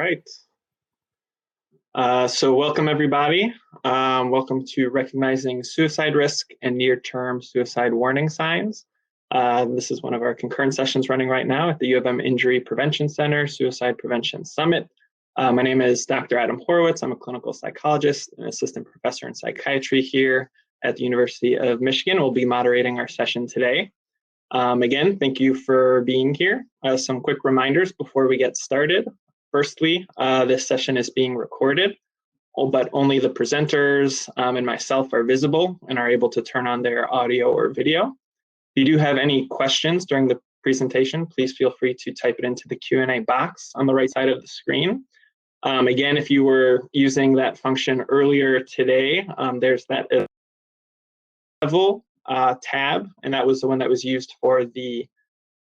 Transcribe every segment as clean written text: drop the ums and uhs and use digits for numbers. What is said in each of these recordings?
right. So welcome everybody. Welcome to Recognizing Suicide Risk and Near-Term Suicide Warning Signs. This is one of our concurrent sessions running right now at the U of M Injury Prevention Center Suicide Prevention Summit. My name is Dr. Adam Horwitz. I'm a clinical psychologist and assistant professor in psychiatry here at the University of Michigan. We'll be moderating our session today. Again, thank you for being here. Some quick reminders before we get started. Firstly, this session is being recorded, but only the presenters and myself are visible and are able to turn on their audio or video. If you do have any questions during the presentation, please feel free to type it into the Q&A box on the right side of the screen. Again, if you were using that function earlier today, there's that level tab, and that was the one that was used for the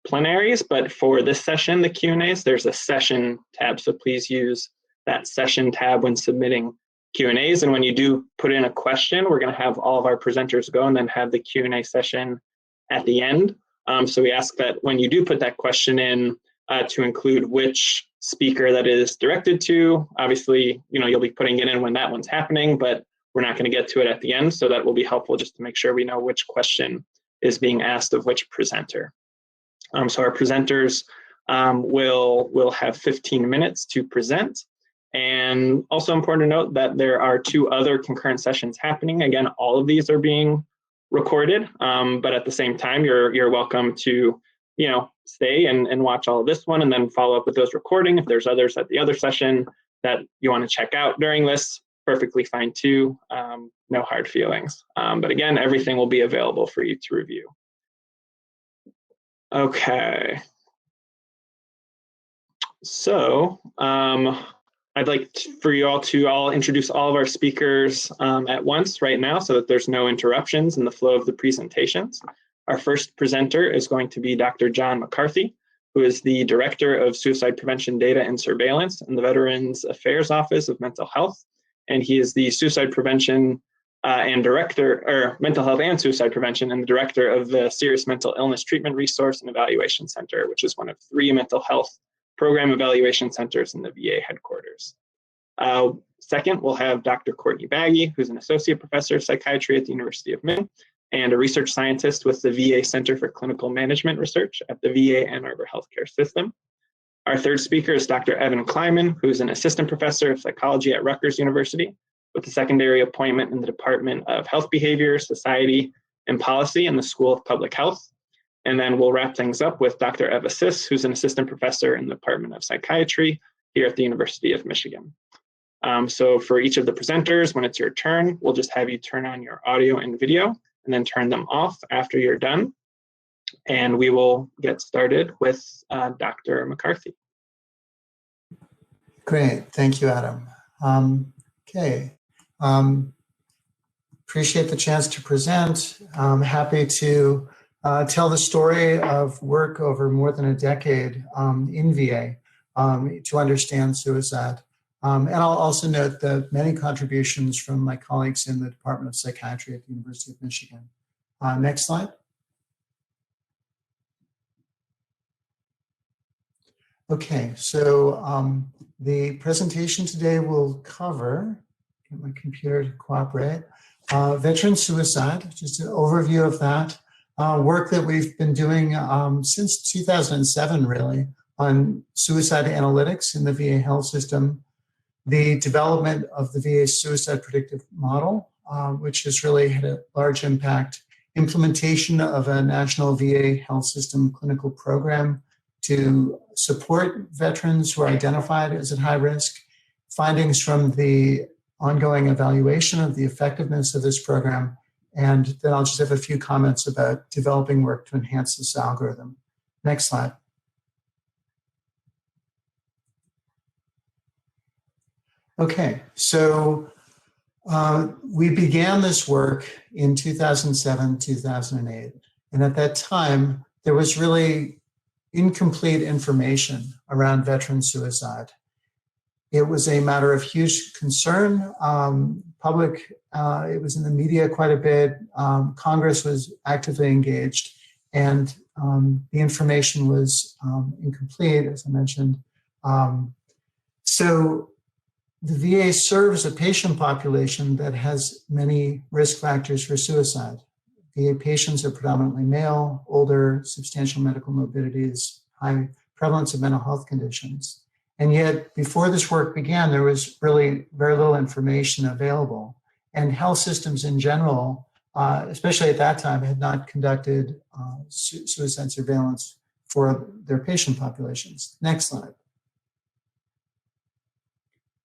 plenaries, but for this session, the Q&As, there's a session tab, so please use that session tab when submitting Q&As, and when you do put in a question, we're going to have all of our presenters go and then have the Q&A session at the end. So we ask that when you do put that question in, to include which speaker that is directed to. Obviously, you'll be putting it in when that one's happening, but we're not going to get to it at the end, so that will be helpful just to make sure we know which question is being asked of which presenter. So our presenters will have 15 minutes to present. And also important to note that there are 2 other concurrent sessions happening. Again, all of these are being recorded, but at the same time, you're welcome to stay and watch all of this one and then follow up with those recording. If there's others at the other session that you want to check out during this, perfectly fine too. No hard feelings. But again, everything will be available for you to review. Okay, so I'd like for you all to introduce all of our speakers at once right now so that there's no interruptions in the flow of the presentations. Our first presenter is going to be Dr. John McCarthy, who is the Director of Suicide Prevention Data and Surveillance in the Veterans Affairs Office of Mental Health, and he is the Suicide Prevention and Director, or Mental Health and Suicide Prevention, and the Director of the Serious Mental Illness Treatment Resource and Evaluation Center, which is one of 3 mental health program evaluation centers in the VA headquarters. Second, we'll have Dr. Courtney Bagge, who's an Associate Professor of Psychiatry at the University of Michigan and a research scientist with the VA Center for Clinical Management Research at the VA Ann Arbor Healthcare System. Our third speaker is Dr. Evan Kleiman, who's an Assistant Professor of Psychology at Rutgers University, with a secondary appointment in the Department of Health Behavior, Society, and Policy in the School of Public Health. And then we'll wrap things up with Dr. Eva Czyz, who's an assistant professor in the Department of Psychiatry here at the University of Michigan. So for each of the presenters, when it's your turn, we'll just have you turn on your audio and video and then turn them off after you're done. And we will get started with Dr. McCarthy. Great, thank you, Adam. Okay. Appreciate the chance to present. I'm happy to tell the story of work over more than a decade in VA to understand suicide. And I'll also note the many contributions from my colleagues in the Department of Psychiatry at the University of Michigan. Next slide. Okay, so the presentation today will cover, get my computer to cooperate, veteran suicide, just an overview of that. Work that we've been doing since 2007, really, on suicide analytics in the VA health system, the development of the VA suicide predictive model, which has really had a large impact, implementation of a national VA health system clinical program to support veterans who are identified as at high risk, findings from the ongoing evaluation of the effectiveness of this program, and then I'll just have a few comments about developing work to enhance this algorithm. Next slide. Okay, so we began this work in 2007, 2008, and at that time, there was really incomplete information around veteran suicide. It was a matter of huge concern. It was in the media quite a bit. Congress was actively engaged, and the information was incomplete, as I mentioned. So the VA serves a patient population that has many risk factors for suicide. VA patients are predominantly male, older, substantial medical morbidities, high prevalence of mental health conditions. And yet, before this work began, there was really very little information available. And health systems in general, especially at that time, had not conducted suicide surveillance for their patient populations. Next slide.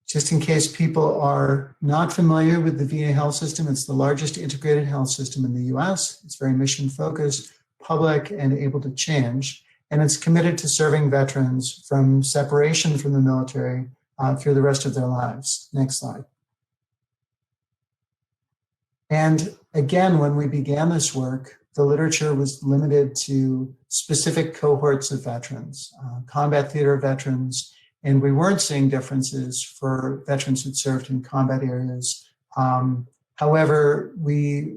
Just in case people are not familiar with the VA health system, it's the largest integrated health system in the US. It's very mission focused, public, and able to change. And it's committed to serving veterans from separation from the military through the rest of their lives. Next slide. And again, when we began this work, the literature was limited to specific cohorts of veterans, combat theater veterans, and we weren't seeing differences for veterans who'd served in combat areas. However, the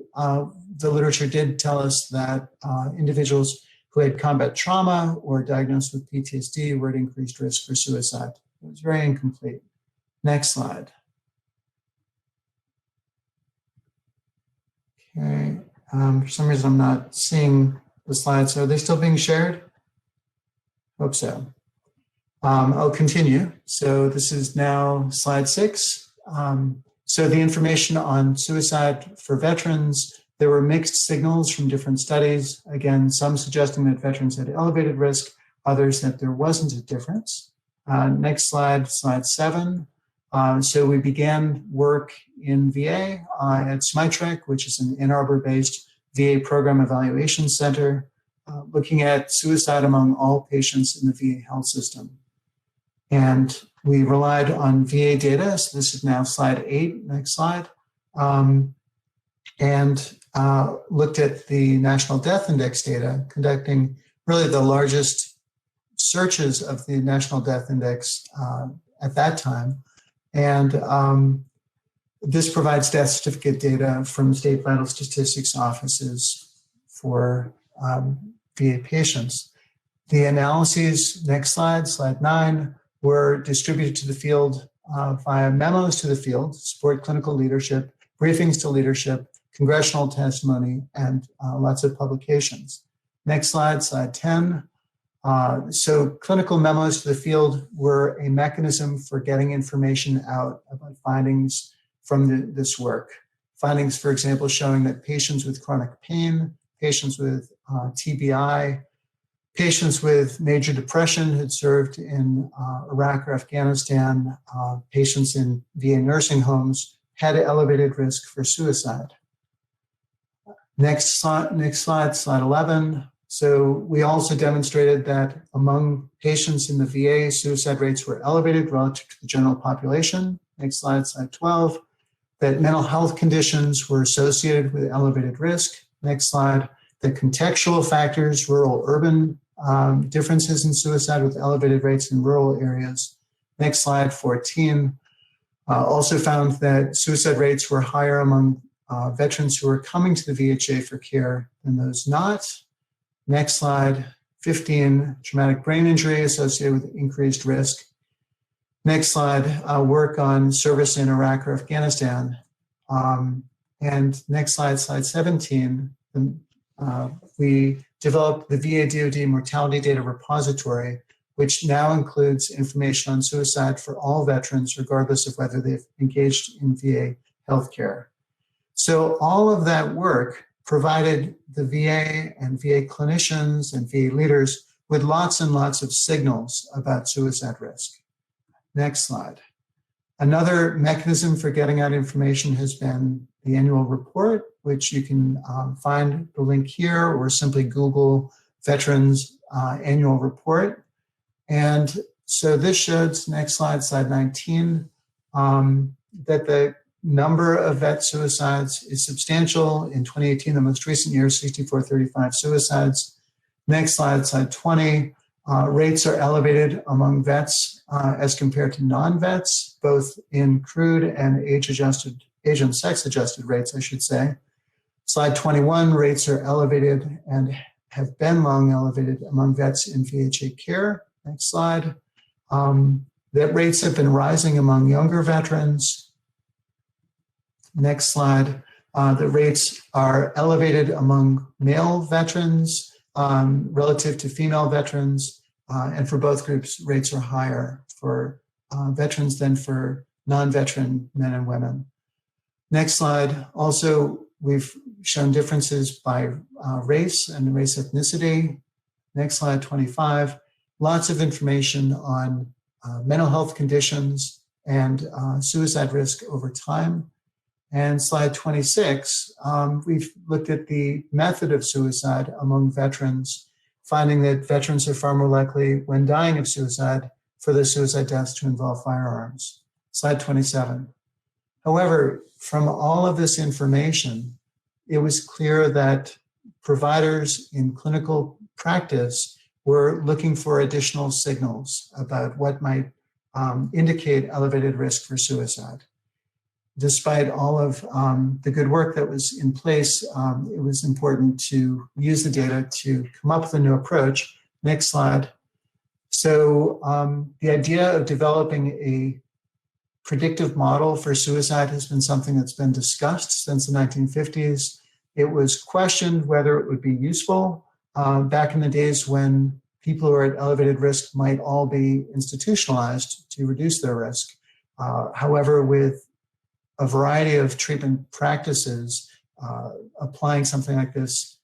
literature did tell us that individuals who had combat trauma or diagnosed with PTSD were at increased risk for suicide. It was very incomplete. Next slide. Okay, for some reason I'm not seeing the slides. So are they still being shared? Hope so. I'll continue. So this is now slide 6. So the information on suicide for veterans, there were mixed signals from different studies. Again, some suggesting that veterans had elevated risk, others that there wasn't a difference. Next slide, slide 7. So we began work in VA at SMITREC, which is an Ann Arbor-based VA program evaluation center, looking at suicide among all patients in the VA health system. And we relied on VA data. So this is now slide 8, next slide. And looked at the National Death Index data, conducting really the largest searches of the National Death Index at that time. And this provides death certificate data from state vital statistics offices for VA patients. The analyses, next slide, slide 9, were distributed to the field via memos to the field, support clinical leadership, briefings to leadership, congressional testimony, and lots of publications. Next slide, slide 10. So clinical memos to the field were a mechanism for getting information out about findings from this work. Findings, for example, showing that patients with chronic pain, patients with TBI, patients with major depression who'd served in Iraq or Afghanistan, patients in VA nursing homes had an elevated risk for suicide. Next slide, slide 11. So we also demonstrated that among patients in the VA, suicide rates were elevated relative to the general population. Next slide, slide 12. That mental health conditions were associated with elevated risk. Next slide. The contextual factors, rural, urban differences in suicide with elevated rates in rural areas. Next slide, 14. Also found that suicide rates were higher among veterans who were coming to the VHA for care than those not. Next slide, 15, traumatic brain injury associated with increased risk. Next slide, work on service in Iraq or Afghanistan. And next slide, slide 17, we developed the VA DoD Mortality Data Repository, which now includes information on suicide for all veterans, regardless of whether they've engaged in VA healthcare. So all of that work provided the VA and VA clinicians and VA leaders with lots and lots of signals about suicide risk. Next slide. Another mechanism for getting out information has been the annual report, which you can find the link here or simply Google Veterans Annual Report. And so this shows, next slide, slide 19, that the number of vet suicides is substantial. In 2018, the most recent year, 6,435 suicides. Next slide, slide 20. Rates are elevated among vets as compared to non-vets, both in crude and age and sex-adjusted rates, I should say. Slide 21, rates are elevated and have been long elevated among vets in VHA care. Next slide. that rates have been rising among younger veterans. Next slide. The rates are elevated among male veterans relative to female veterans, and for both groups, rates are higher for veterans than for non-veteran men and women. Next slide. Also, we've shown differences by race and race ethnicity. Next slide, 25. Lots of information on mental health conditions and suicide risk over time. And slide 26, we've looked at the method of suicide among veterans, finding that veterans are far more likely when dying of suicide for their suicide deaths to involve firearms. Slide 27. However, from all of this information, it was clear that providers in clinical practice were looking for additional signals about what might indicate elevated risk for suicide. Despite all of the good work that was in place, it was important to use the data to come up with a new approach. Next slide. So the idea of developing a predictive model for suicide has been something that's been discussed since the 1950s. It was questioned whether it would be useful back in the days when people who are at elevated risk might all be institutionalized to reduce their risk. However, with a variety of treatment practices, applying something like this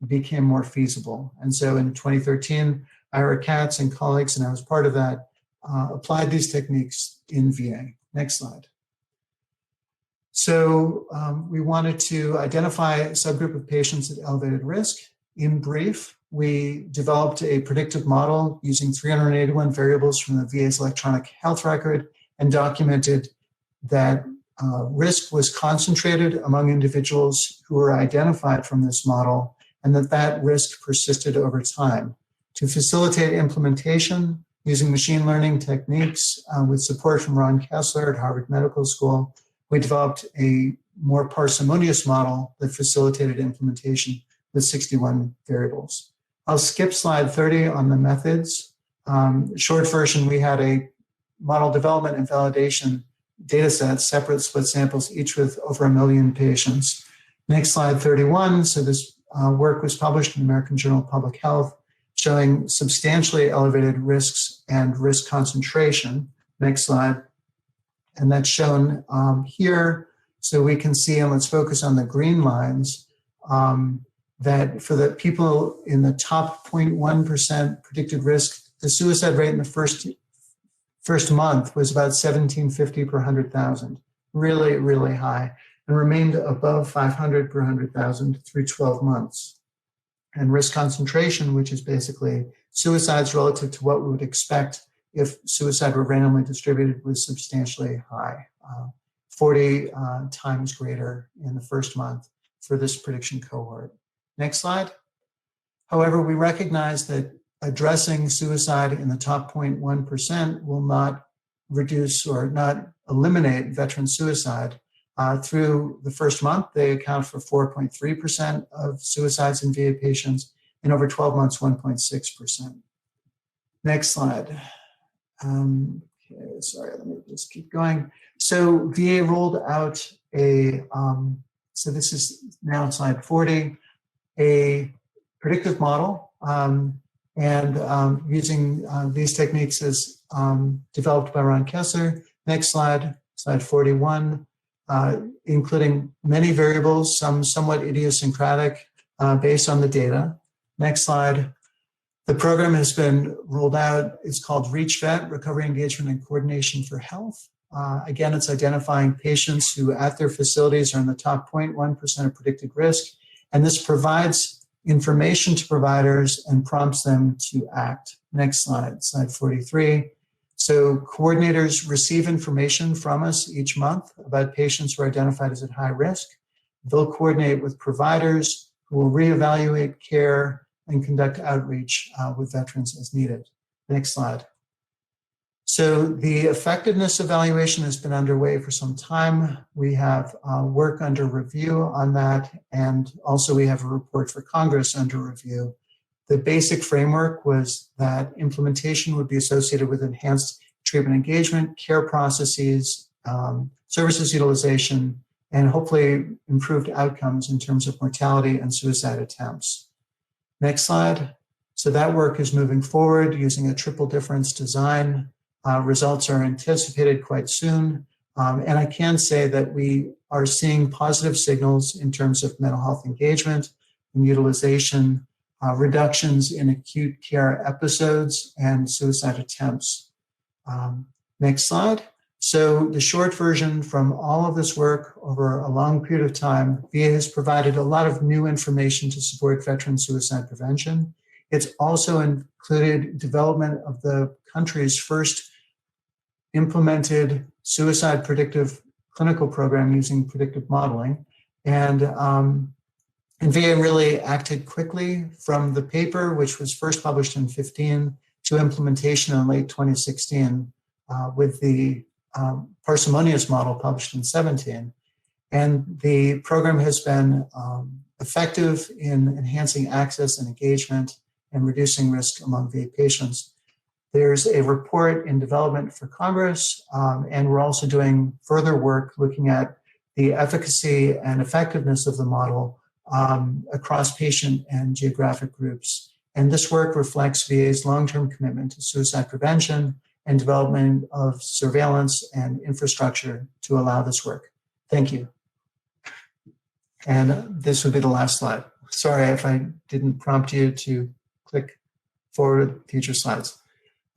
became more feasible. And so in 2013, Ira Katz and colleagues, and I was part of that, applied these techniques in VA. Next slide. So we wanted to identify a subgroup of patients at elevated risk. In brief, we developed a predictive model using 381 variables from the VA's electronic health record and documented that risk was concentrated among individuals who were identified from this model, and that risk persisted over time. To facilitate implementation using machine learning techniques with support from Ron Kessler at Harvard Medical School, we developed a more parsimonious model that facilitated implementation with 61 variables. I'll skip slide 30 on the methods. Short version, we had a model development and validation data sets, separate split samples, each with over 1 million patients. Next slide, 31. So this work was published in the American Journal of Public Health, showing substantially elevated risks and risk concentration. Next slide. And that's shown here. So we can see, and let's focus on the green lines, that for the people in the top 0.1% predicted risk, the suicide rate in the first month was about 1750 per 100,000, really, really high, and remained above 500 per 100,000 through 12 months. And risk concentration, which is basically suicides relative to what we would expect if suicide were randomly distributed, was substantially high, 40 times greater in the first month for this prediction cohort. Next slide. However, we recognize that addressing suicide in the top 0.1% will not reduce or not eliminate veteran suicide. Through the first month, they account for 4.3% of suicides in VA patients, and over 12 months, 1.6%. Next slide. Okay, sorry, let me just keep going. So VA rolled out so this is now slide 40, a predictive model, and using these techniques as developed by Ron Kessler. Next slide, slide 41, including many variables, some somewhat idiosyncratic based on the data. Next slide. The program has been rolled out. It's called REACH-VET, Recovery Engagement and Coordination for Health. Again, it's identifying patients who at their facilities are in the top 0.1% of predicted risk. And this provides information to providers and prompts them to act. Next slide, slide 43. So coordinators receive information from us each month about patients who are identified as at high risk. They'll coordinate with providers who will reevaluate care and conduct outreach with veterans as needed. Next slide. So the effectiveness evaluation has been underway for some time. We have work under review on that, and also we have a report for Congress under review. The basic framework was that implementation would be associated with enhanced treatment engagement, care processes, services utilization, and hopefully improved outcomes in terms of mortality and suicide attempts. Next slide. So that work is moving forward using a triple difference design. Results are anticipated quite soon. And I can say that we are seeing positive signals in terms of mental health engagement and utilization, reductions in acute care episodes and suicide attempts. Next slide. So the short version from all of this work over a long period of time, VA has provided a lot of new information to support veteran suicide prevention. It's also included development of the country's first implemented suicide predictive clinical program using predictive modeling. And VA really acted quickly from the paper, which was first published in 2015, to implementation in late 2016 with the parsimonious model published in 2017. And the program has been effective in enhancing access and engagement and reducing risk among VA patients. There's a report in development for Congress, and we're also doing further work looking at the efficacy and effectiveness of the model across patient and geographic groups. And this work reflects VA's long-term commitment to suicide prevention and development of surveillance and infrastructure to allow this work. Thank you. And this would be the last slide. Sorry if I didn't prompt you to click forward future slides.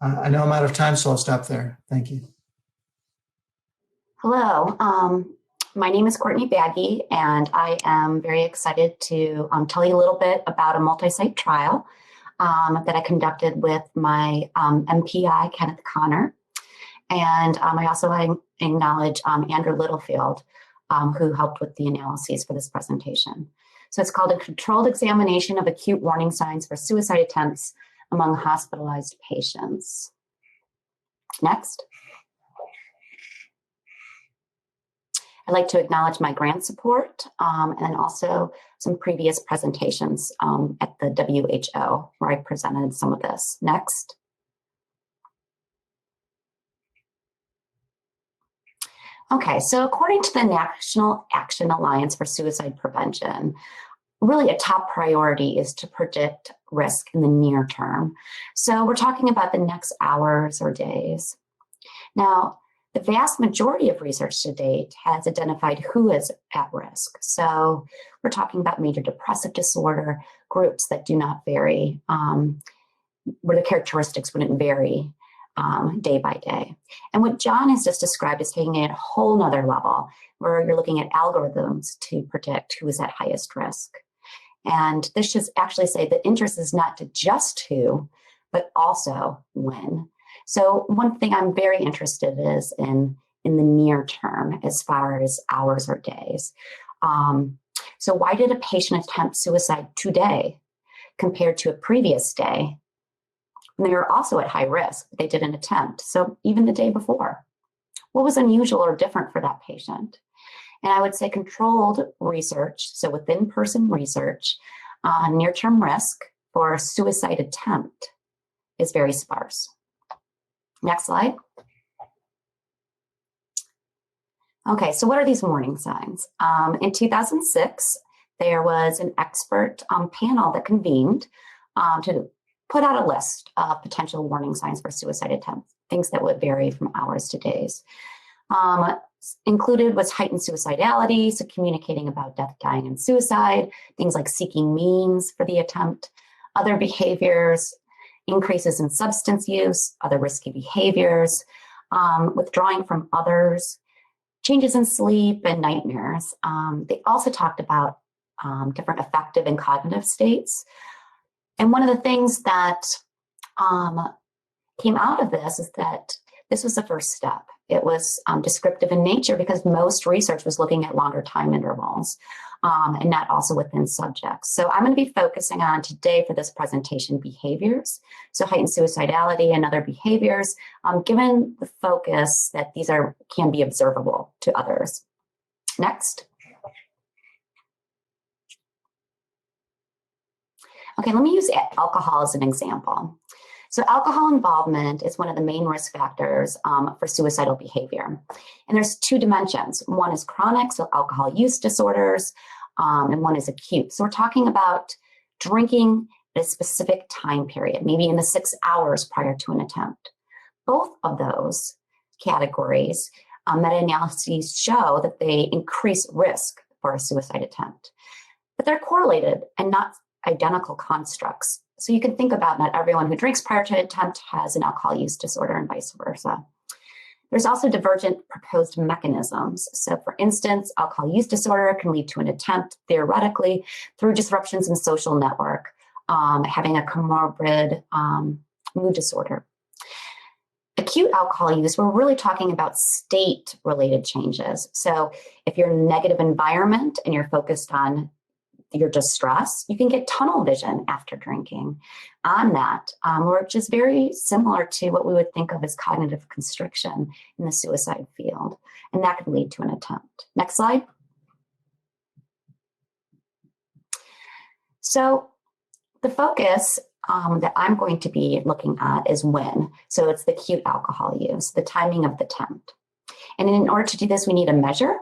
I know I'm out of time, so I'll stop there. Thank you. Hello, my name is Courtney Bagge, and I am very excited to tell you a little bit about a multi-site trial that I conducted with my MPI, Kenneth Connor. And I also acknowledge Andrew Littlefield, who helped with the analyses for this presentation. So it's called a controlled examination of acute warning signs for suicide attempts among hospitalized patients. Next. I'd like to acknowledge my grant support and also some previous presentations at the WHO where I presented some of this. Next. Okay, so according to the National Action Alliance for Suicide Prevention, really a top priority is to predict risk in the near term. So we're talking about the next hours or days. Now, the vast majority of research to date has identified who is at risk. So we're talking about major depressive disorder, groups that do not vary, where the characteristics wouldn't vary day by day. And what John has just described is taking it a whole nother level, where you're looking at algorithms to predict who is at highest risk. And this should actually say that interest is not to just who, but also when. So one thing I'm very interested is in the near term as far as hours or days. So why did a patient attempt suicide today compared to a previous day? And they were also at high risk, but they did an attempt. So even the day before, what was unusual or different for that patient? And I would say controlled research, so within person research on near-term risk for a suicide attempt is very sparse. Next slide. Okay, so what are these warning signs? In 2006, there was an expert panel that convened to put out a list of potential warning signs for suicide attempts, things that would vary from hours to days. Included was heightened suicidality, so communicating about death, dying, and suicide, things like seeking means for the attempt, other behaviors, increases in substance use, other risky behaviors, withdrawing from others, changes in sleep, and nightmares. They also talked about different affective and cognitive states. And one of the things that came out of this is that this was the first step. It was descriptive in nature because most research was looking at longer time intervals and not also within subjects. So I'm going to be focusing on today for this presentation behaviors, so heightened suicidality and other behaviors, given the focus that these can be observable to others. Next. Okay, let me use alcohol as an example. So alcohol involvement is one of the main risk factors for suicidal behavior. And there's two dimensions. One is chronic, so alcohol use disorders, and one is acute. So we're talking about drinking at a specific time period, maybe in the 6 hours prior to an attempt. Both of those categories, meta-analyses show that they increase risk for a suicide attempt. But they're correlated and not identical constructs. So you can think about not everyone who drinks prior to an attempt has an alcohol use disorder and vice versa. There's also divergent proposed mechanisms. So for instance, alcohol use disorder can lead to an attempt theoretically through disruptions in social network, having a comorbid mood disorder. Acute alcohol use, we're really talking about state-related changes. So if you're in a negative environment and you're focused on your distress, you can get tunnel vision after drinking on that, which is very similar to what we would think of as cognitive constriction in the suicide field. And that could lead to an attempt. Next slide. So the focus that I'm going to be looking at is when. So it's the acute alcohol use, the timing of the attempt. And in order to do this, we need a measure.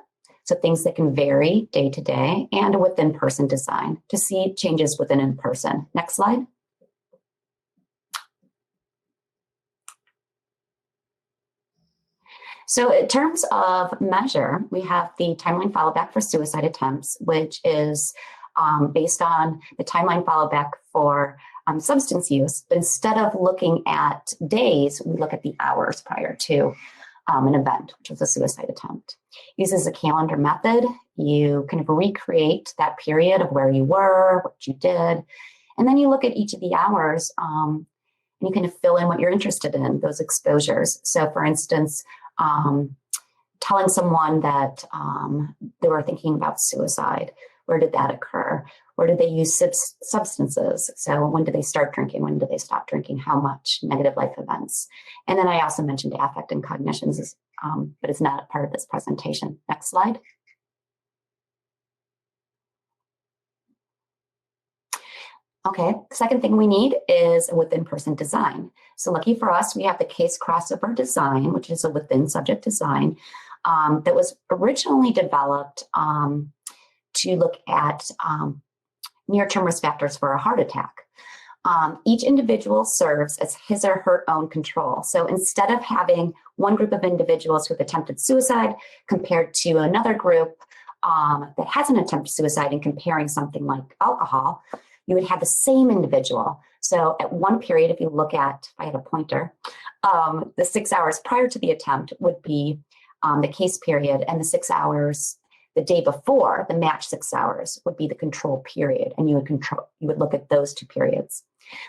So things that can vary day to day and a within-person design to see changes within a person. Next slide. So in terms of measure, we have the timeline follow back for suicide attempts, which is based on the timeline follow back for substance use. But instead of looking at days, we look at the hours prior to an event, which was a suicide attempt. Uses a calendar method. You kind of recreate that period of where you were, what you did, and then you look at each of the hours and you kind of fill in what you're interested in, those exposures. So for instance, telling someone that they were thinking about suicide, where did that occur? Where did they use substances? So when did they start drinking? When did they stop drinking? How much? Negative life events. And then I also mentioned affect and cognitions, but it's not a part of this presentation. Next slide. Okay, the second thing we need is a within-person design. So lucky for us, we have the case crossover design, which is a within-subject design that was originally developed to look at near-term risk factors for a heart attack. Each individual serves as his or her own control. So instead of having one group of individuals who have attempted suicide compared to another group that hasn't attempted suicide and comparing something like alcohol, you would have the same individual. So at one period, if you look at, if I had a pointer, the 6 hours prior to the attempt would be the case period, and the 6 hours the day before, the match 6 hours, would be the control period, and you would look at those two periods.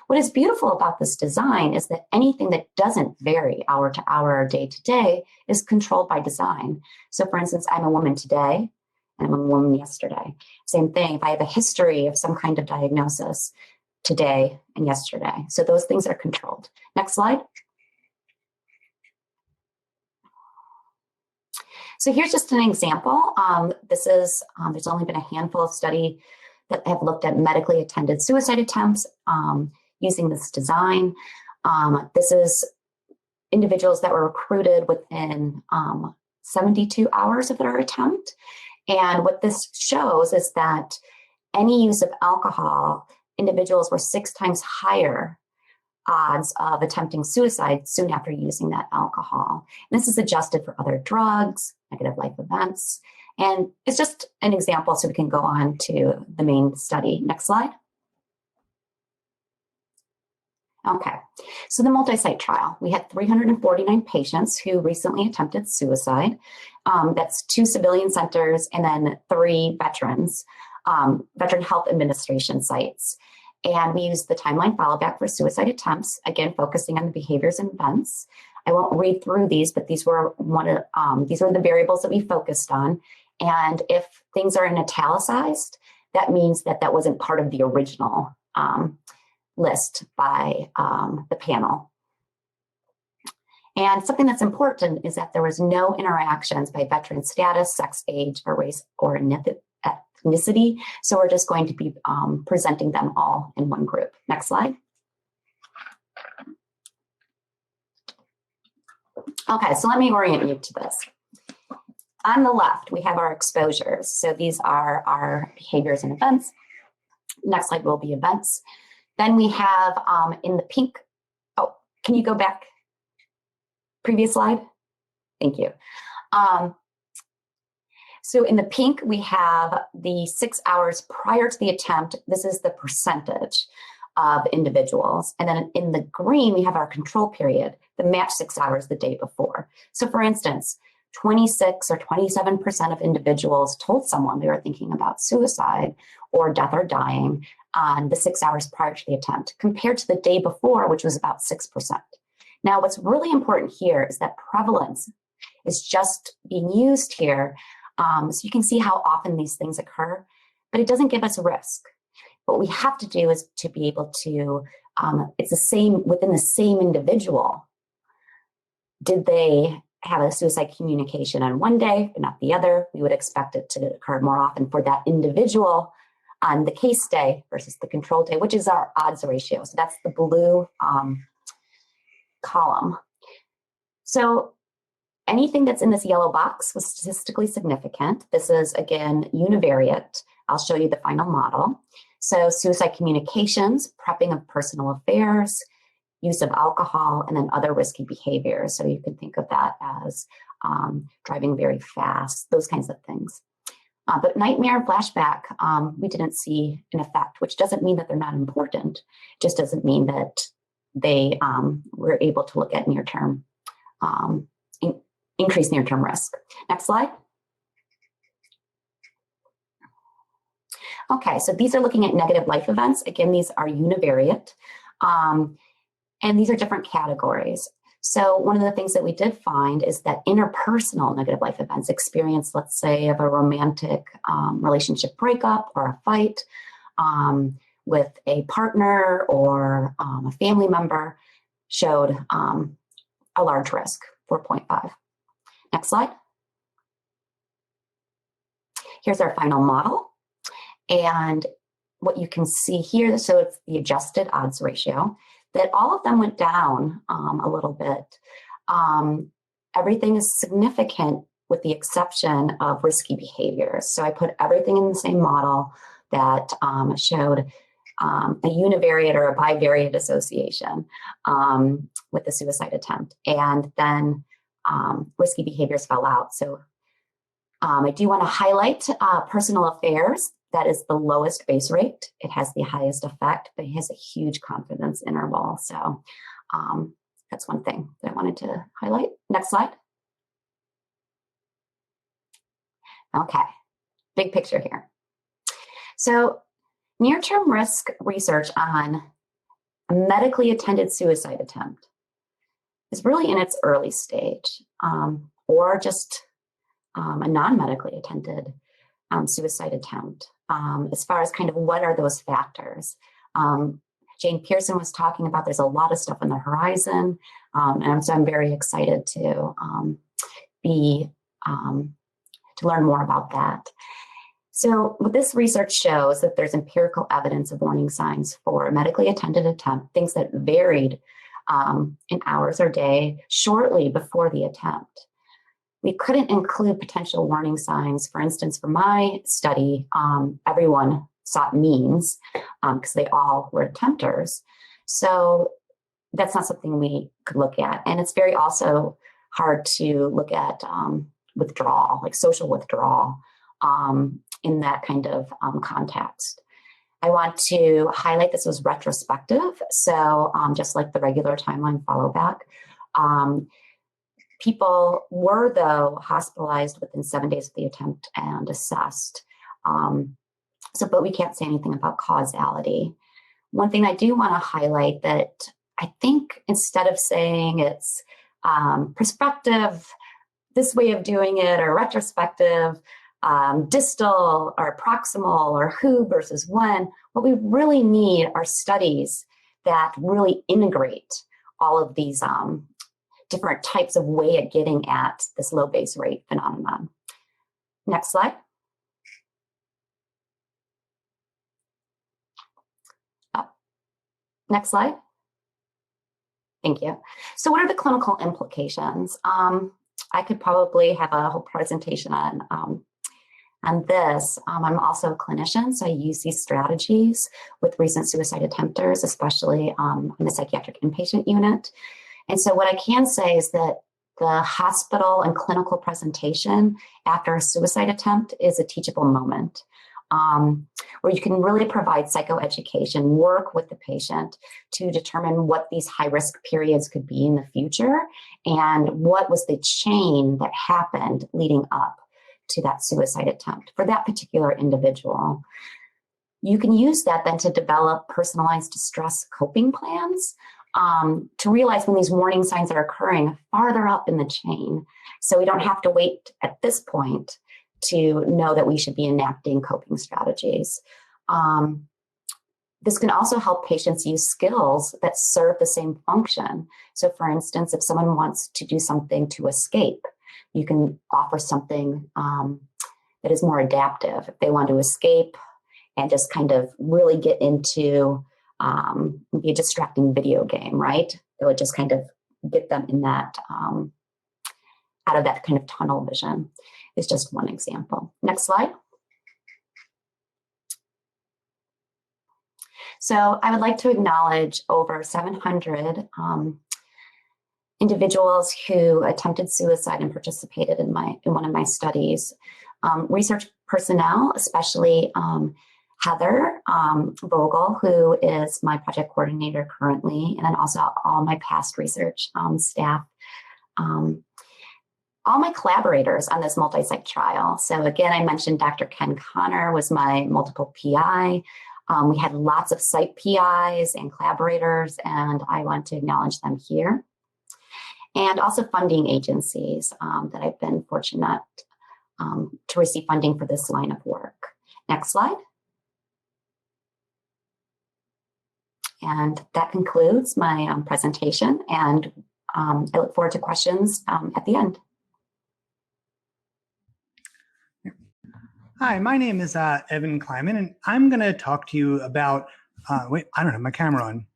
What is beautiful about this design is that anything that doesn't vary hour to hour or day to day is controlled by design. So for instance, I'm a woman today, and I'm a woman yesterday. Same thing, if I have a history of some kind of diagnosis today and yesterday. So those things are controlled. Next slide. So here's just an example. This is, there's only been a handful of studies that have looked at medically attended suicide attempts using this design. This is individuals that were recruited within 72 hours of their attempt. And what this shows is that any use of alcohol, individuals were 6 times higher odds of attempting suicide soon after using that alcohol. And this is adjusted for other drugs, negative life events. And it's just an example so we can go on to the main study. Next slide. Okay, so the multi-site trial. We had 349 patients who recently attempted suicide. That's 2 civilian centers and then 3 veterans, Veteran Health Administration sites. And we used the timeline follow back for suicide attempts, again, focusing on the behaviors and events. I won't read through these, but these were these were the variables that we focused on. And if things are in italicized, that means that that wasn't part of the original list by the panel. And something that's important is that there was no interactions by veteran status, sex, age, or race, or ethnicity. So we're just going to be presenting them all in one group. Next slide. Okay, so let me orient you to this. On the left, we have our exposures. So these are our behaviors and events. Next slide will be events. Then we have in the pink, oh, can you go back? Previous slide? Thank you. So in the pink, we have the 6 hours prior to the attempt. This is the percentage of individuals. And then in the green, we have our control period, the match 6 hours the day before. So for instance, 26 or 27% of individuals told someone they were thinking about suicide or death or dying on the 6 hours prior to the attempt, compared to the day before, which was about 6%. Now, what's really important here is that prevalence is just being used here. So you can see how often these things occur, but it doesn't give us a risk. What we have to do is to be able to, it's the same within the same individual. Did they have a suicide communication on one day, but not the other? We would expect it to occur more often for that individual on the case day versus the control day, which is our odds ratio. So that's the blue column. So anything that's in this yellow box was statistically significant. This is, again, univariate. I'll show you the final model. So suicide communications, prepping of personal affairs, use of alcohol, and then other risky behaviors. So you can think of that as driving very fast, those kinds of things. But nightmare, flashback, we didn't see an effect, which doesn't mean that they're not important. It just doesn't mean that they were able to look at near-term, increased near-term risk. Next slide. Okay, so these are looking at negative life events. Again, these are univariate, and these are different categories. So one of the things that we did find is that interpersonal negative life events, experience, let's say, of a romantic relationship breakup or a fight with a partner or a family member, showed a large risk, 4.5. Next slide. Here's our final model. And what you can see here, so it's the adjusted odds ratio, that all of them went down a little bit. Everything is significant with the exception of risky behaviors. So I put everything in the same model that showed a univariate or a bivariate association with the suicide attempt. And then risky behaviors fell out. So I do want to highlight personal affairs. That is the lowest base rate. It has the highest effect, but it has a huge confidence interval. So that's one thing that I wanted to highlight. Next slide. Okay, big picture here. So near-term risk research on a medically attended suicide attempt is really in its early stage, or just a non-medically attended suicide attempt. As far as kind of what are those factors. Jane Pearson was talking about there's a lot of stuff on the horizon, and so I'm very excited to learn more about that. So what this research shows that there's empirical evidence of warning signs for a medically attended attempt, things that varied in hours or day shortly before the attempt. We couldn't include potential warning signs. For instance, for my study, everyone sought means because they all were attempters. So that's not something we could look at. And it's very also hard to look at withdrawal, like social withdrawal in that kind of context. I want to highlight this was retrospective. So just like the regular timeline follow back, people were, though, hospitalized within 7 days of the attempt and assessed. But we can't say anything about causality. One thing I do want to highlight that I think instead of saying it's prospective, this way of doing it, or retrospective, distal or proximal, or who versus when, what we really need are studies that really integrate all of these different types of way of getting at this low base rate phenomenon. Next slide. Next slide. Thank you. So what are the clinical implications? I could probably have a whole presentation on this. I'm also a clinician, so I use these strategies with recent suicide attempters, especially in the psychiatric inpatient unit. And so what I can say is that the hospital and clinical presentation after a suicide attempt is a teachable moment, where you can really provide psychoeducation, work with the patient to determine what these high-risk periods could be in the future and what was the chain that happened leading up to that suicide attempt for that particular individual. You can use that then to develop personalized distress coping plans to realize when these warning signs are occurring farther up in the chain. So we don't have to wait at this point to know that we should be enacting coping strategies. This can also help patients use skills that serve the same function. So for instance, if someone wants to do something to escape, you can offer something that is more adaptive. If they want to escape and just kind of really get into be a distracting video game, right? It would just kind of get them in that, out of that kind of tunnel vision. Is just one example. Next slide. So I would like to acknowledge over 700 individuals who attempted suicide and participated in one of my studies. Research personnel, especially Heather Vogel, who is my project coordinator currently, and then also all my past research staff. All my collaborators on this multi-site trial. So again, I mentioned Dr. Ken Connor was my multiple PI. We had lots of site PIs and collaborators, and I want to acknowledge them here. And also funding agencies that I've been fortunate to receive funding for this line of work. Next slide. And that concludes my presentation, and I look forward to questions at the end. Hi, my name is Evan Kleiman, and I'm going to talk to you about, wait, I don't have my camera on.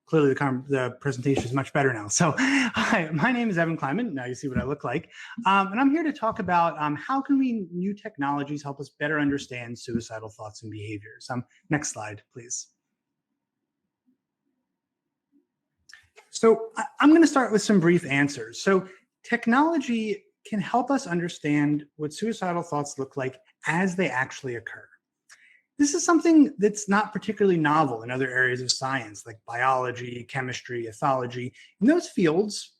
Clearly the presentation is much better now. So hi, my name is Evan Kleiman. Now you see what I look like. And I'm here to talk about how can new technologies help us better understand suicidal thoughts and behaviors. Next slide, please. So I'm going to start with some brief answers. So technology can help us understand what suicidal thoughts look like as they actually occur. This is something that's not particularly novel in other areas of science like biology, chemistry, ethology. In those fields,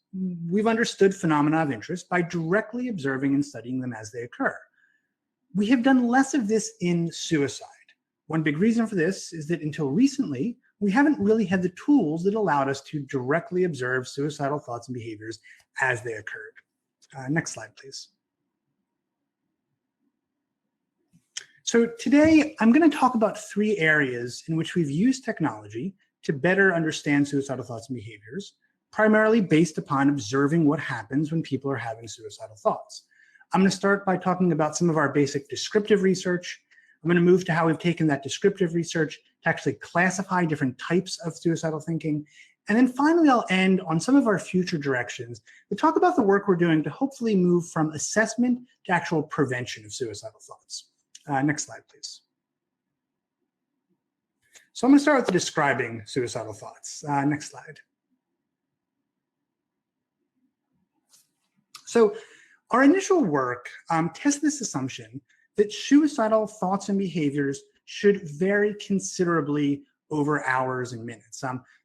we've understood phenomena of interest by directly observing and studying them as they occur. We have done less of this in suicide. One big reason for this is that until recently, we haven't really had the tools that allowed us to directly observe suicidal thoughts and behaviors as they occurred. Next slide, please. So today, I'm going to talk about 3 areas in which we've used technology to better understand suicidal thoughts and behaviors, primarily based upon observing what happens when people are having suicidal thoughts. I'm going to start by talking about some of our basic descriptive research. I'm going to move to how we've taken that descriptive research to actually classify different types of suicidal thinking. And then finally, I'll end on some of our future directions to talk about the work we're doing to hopefully move from assessment to actual prevention of suicidal thoughts. Next slide, please. So I'm going to start with describing suicidal thoughts. Next slide. So our initial work tests this assumption that suicidal thoughts and behaviors should vary considerably over hours and minutes.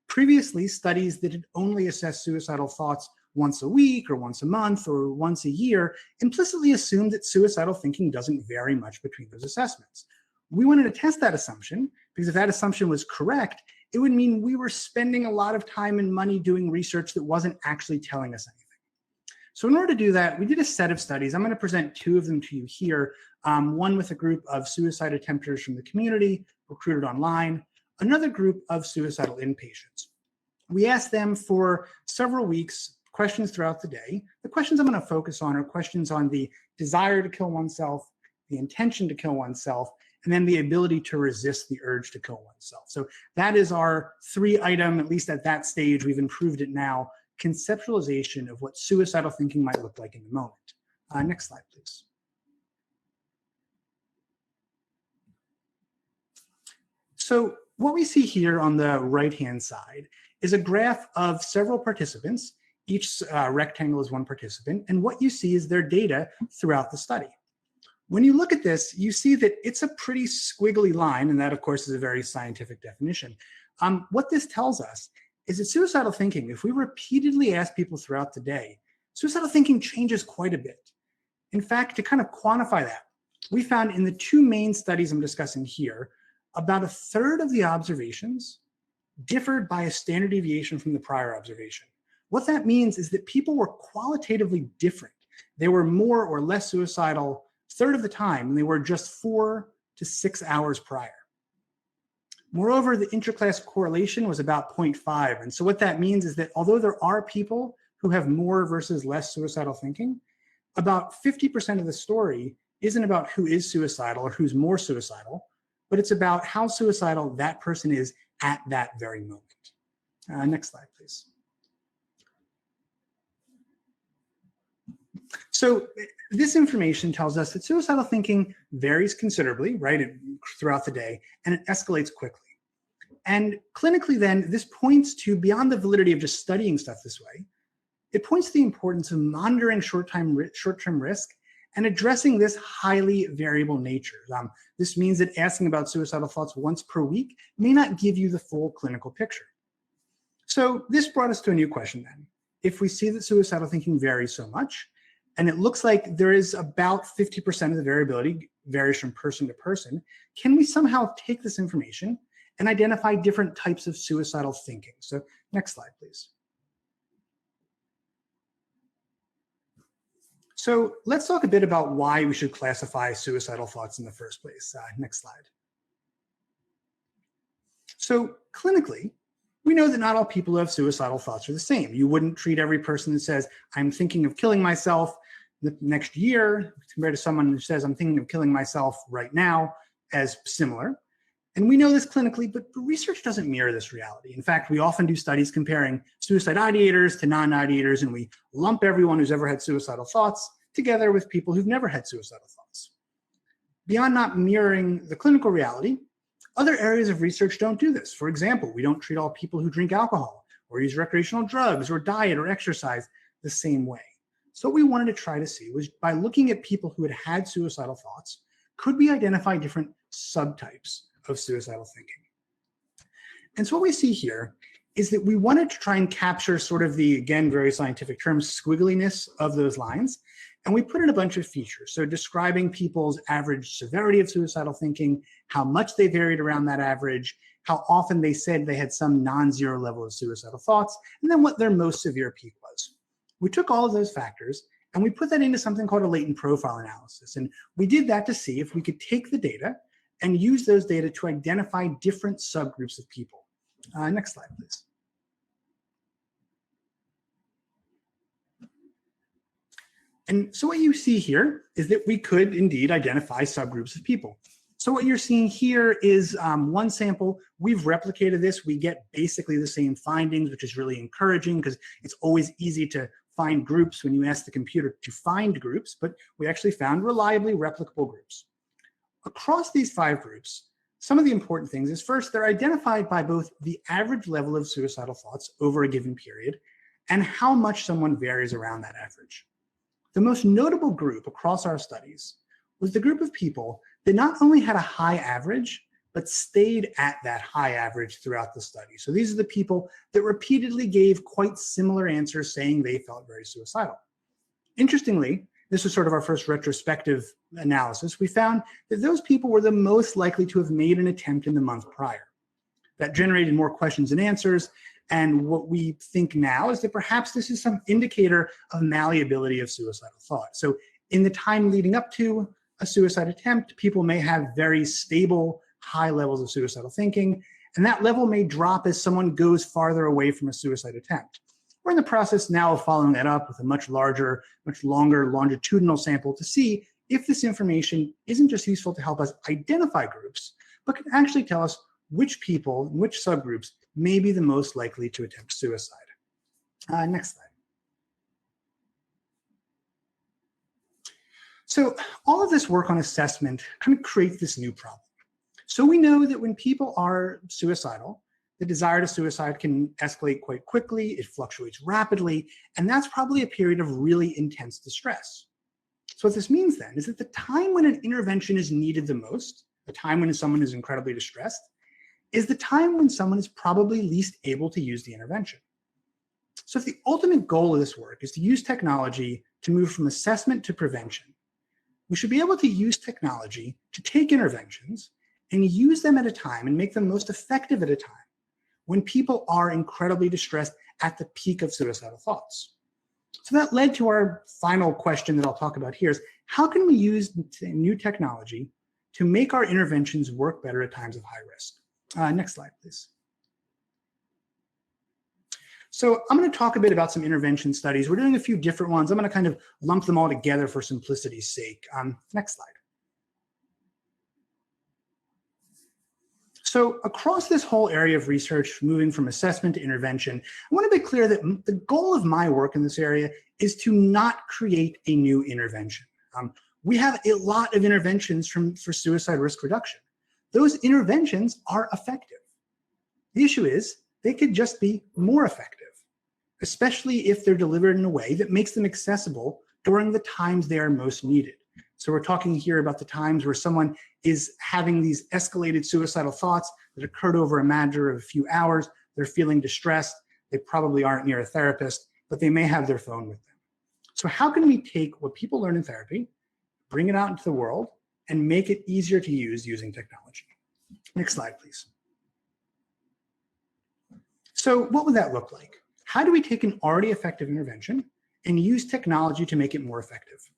Previously, studies that had only assessed suicidal thoughts once a week or once a month or once a year implicitly assumed that suicidal thinking doesn't vary much between those assessments. We wanted to test that assumption because if that assumption was correct, it would mean we were spending a lot of time and money doing research that wasn't actually telling us anything. So in order to do that, we did a set of studies. I'm going to present 2 of them to you here. One with a group of suicide attempters from the community, recruited online, another group of suicidal inpatients. We asked them for several weeks, questions throughout the day. The questions I'm going to focus on are questions on the desire to kill oneself, the intention to kill oneself, and then the ability to resist the urge to kill oneself. So that is our 3-item, at least at that stage, we've improved it now, conceptualization of what suicidal thinking might look like in the moment. Next slide, please. So what we see here on the right-hand side is a graph of several participants. Each rectangle is one participant, and what you see is their data throughout the study. When you look at this, you see that it's a pretty squiggly line, and that, of course, is a very scientific definition. What this tells us is that suicidal thinking, if we repeatedly ask people throughout the day, suicidal thinking changes quite a bit. In fact, to kind of quantify that, we found in the 2 main studies I'm discussing here, about 1/3 of the observations differed by a standard deviation from the prior observation. What that means is that people were qualitatively different. They were more or less suicidal 1/3 of the time, and they were just 4 to 6 hours prior. Moreover, the interclass correlation was about 0.5. And so what that means is that although there are people who have more versus less suicidal thinking, about 50% of the story isn't about who is suicidal or who's more suicidal, but it's about how suicidal that person is at that very moment. Next slide, please. So this information tells us that suicidal thinking varies considerably, right, throughout the day, and it escalates quickly. And clinically then, this points to, beyond the validity of just studying stuff this way, it points to the importance of monitoring short-term risk and addressing this highly variable nature. This means that asking about suicidal thoughts once per week may not give you the full clinical picture. So this brought us to a new question then. If we see that suicidal thinking varies so much, and it looks like there is about 50% of the variability varies from person to person, can we somehow take this information and identify different types of suicidal thinking? So next slide, please. So let's talk a bit about why we should classify suicidal thoughts in the first place. Next slide. So clinically, we know that not all people who have suicidal thoughts are the same. You wouldn't treat every person that says, I'm thinking of killing myself the next year, compared to someone who says, I'm thinking of killing myself right now, as similar. And we know this clinically, but research doesn't mirror this reality. In fact, we often do studies comparing suicide ideators to non-ideators, and we lump everyone who's ever had suicidal thoughts together with people who've never had suicidal thoughts. Beyond not mirroring the clinical reality, other areas of research don't do this. For example, we don't treat all people who drink alcohol or use recreational drugs or diet or exercise the same way. So what we wanted to try to see was, by looking at people who had had suicidal thoughts, could we identify different subtypes of suicidal thinking? And so what we see here is that we wanted to try and capture sort of the, again, very scientific term, squiggliness of those lines. And we put in a bunch of features. So describing people's average severity of suicidal thinking, how much they varied around that average, how often they said they had some non-zero level of suicidal thoughts, and then what their most severe peak was. We took all of those factors and we put that into something called a latent profile analysis. And we did that to see if we could take the data and use those data to identify different subgroups of people. Next slide, please. And so what you see here is that we could indeed identify subgroups of people. So what you're seeing here is one sample. We've replicated this. We get basically the same findings, which is really encouraging because it's always easy to find groups when you ask the computer to find groups, but we actually found reliably replicable groups. Across these 5 groups, some of the important things is, first, they're identified by both the average level of suicidal thoughts over a given period and how much someone varies around that average. The most notable group across our studies was the group of people that not only had a high average, but stayed at that high average throughout the study. So these are the people that repeatedly gave quite similar answers saying they felt very suicidal. Interestingly, this was sort of our first retrospective analysis. We found that those people were the most likely to have made an attempt in the month prior. That generated more questions and answers. And what we think now is that perhaps this is some indicator of malleability of suicidal thought. So in the time leading up to a suicide attempt, people may have very stable, high levels of suicidal thinking, and that level may drop as someone goes farther away from a suicide attempt. We're in the process now of following that up with a much larger, much longer longitudinal sample to see if this information isn't just useful to help us identify groups, but can actually tell us which people, which subgroups may be the most likely to attempt suicide. Next slide. So all of this work on assessment kind of creates this new problem. So we know that when people are suicidal, the desire to suicide can escalate quite quickly, it fluctuates rapidly, and that's probably a period of really intense distress. So what this means then is that the time when an intervention is needed the most, the time when someone is incredibly distressed, is the time when someone is probably least able to use the intervention. So if the ultimate goal of this work is to use technology to move from assessment to prevention, we should be able to use technology to take interventions and use them at a time and make them most effective at a time when people are incredibly distressed at the peak of suicidal thoughts. So that led to our final question that I'll talk about here is, how can we use new technology to make our interventions work better at times of high risk? Next slide, please. So I'm going to talk a bit about some intervention studies. We're doing a few different ones. I'm going to kind of lump them all together for simplicity's sake. Next slide. So across this whole area of research, moving from assessment to intervention, I want to be clear that the goal of my work in this area is to not create a new intervention. We have a lot of interventions for suicide risk reduction. Those interventions are effective. The issue is they could just be more effective, especially if they're delivered in a way that makes them accessible during the times they are most needed. So we're talking here about the times where someone is having these escalated suicidal thoughts that occurred over a matter of a few hours. They're feeling distressed. They probably aren't near a therapist, but they may have their phone with them. So how can we take what people learn in therapy, bring it out into the world, and make it easier to use using technology? Next slide, please. So what would that look like? How do we take an already effective intervention and use technology to make it more effective?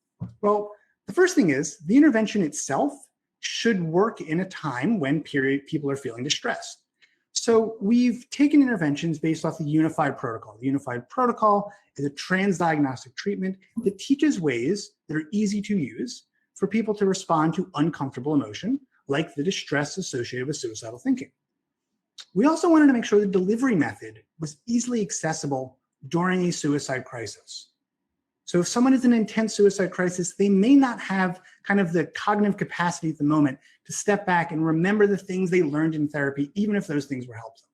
Well, the first thing is the intervention itself should work in a time when people are feeling distressed. So we've taken interventions based off the Unified Protocol. The Unified Protocol is a transdiagnostic treatment that teaches ways that are easy to use for people to respond to uncomfortable emotion, like the distress associated with suicidal thinking. We also wanted to make sure the delivery method was easily accessible during a suicide crisis. So if someone is in an intense suicide crisis, they may not have kind of the cognitive capacity at the moment to step back and remember the things they learned in therapy, even if those things were helpful.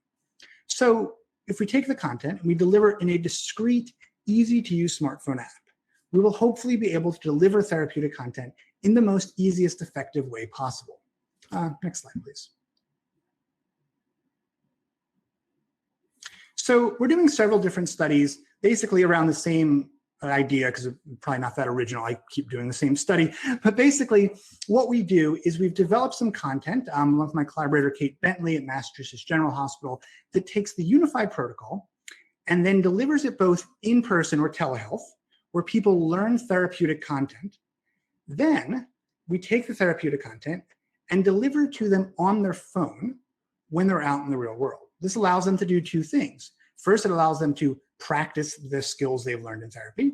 So if we take the content and we deliver it in a discrete, easy to use smartphone app, we will hopefully be able to deliver therapeutic content in the most easiest, effective way possible. Next slide, please. So we're doing several different studies, basically around the same idea, because it's probably not that original. I keep doing the same study. But basically, what we do is we've developed some content with my collaborator, Kate Bentley at Massachusetts General Hospital, that takes the Unified Protocol and then delivers it both in person or telehealth, where people learn therapeutic content. Then we take the therapeutic content and deliver it to them on their phone when they're out in the real world. This allows them to do two things. First, it allows them to practice the skills they've learned in therapy.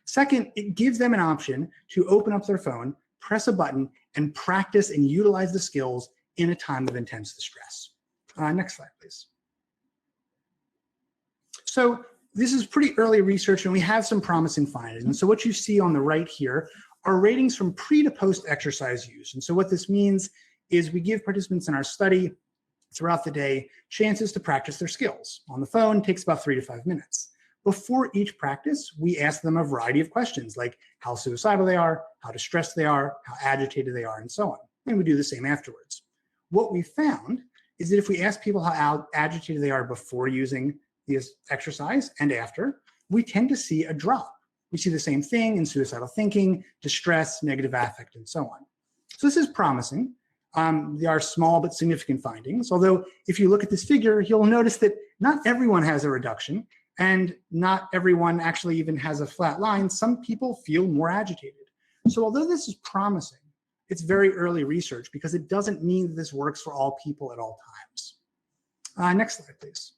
Second, it gives them an option to open up their phone, press a button, and practice and utilize the skills in a time of intense distress. Next slide, please. So this is pretty early research, and we have some promising findings. And so what you see on the right here are ratings from pre to post exercise use. And so what this means is we give participants in our study throughout the day chances to practice their skills. On the phone, it takes about 3 to 5 minutes. Before each practice, we ask them a variety of questions like how suicidal they are, how distressed they are, how agitated they are, and so on. And we do the same afterwards. What we found is that if we ask people how agitated they are before using this exercise and after, we tend to see a drop. We see the same thing in suicidal thinking, distress, negative affect, and so on. So this is promising. They are small but significant findings, although if you look at this figure, you'll notice that not everyone has a reduction, and not everyone actually even has a flat line. Some people feel more agitated. So although this is promising, it's very early research because it doesn't mean that this works for all people at all times. Next slide, please.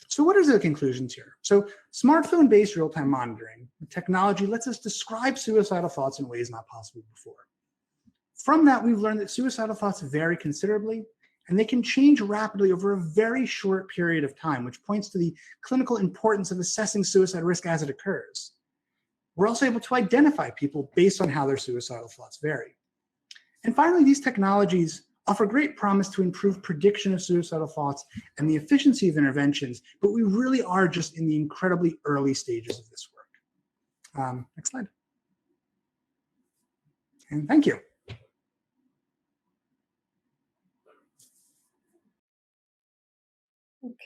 So what are the conclusions here? So smartphone-based real-time monitoring technology lets us describe suicidal thoughts in ways not possible before. From that, we've learned that suicidal thoughts vary considerably, and they can change rapidly over a very short period of time, which points to the clinical importance of assessing suicide risk as it occurs. We're also able to identify people based on how their suicidal thoughts vary. And finally, these technologies offer great promise to improve prediction of suicidal thoughts and the efficiency of interventions, but we really are just in the incredibly early stages of this work. Next slide. And thank you.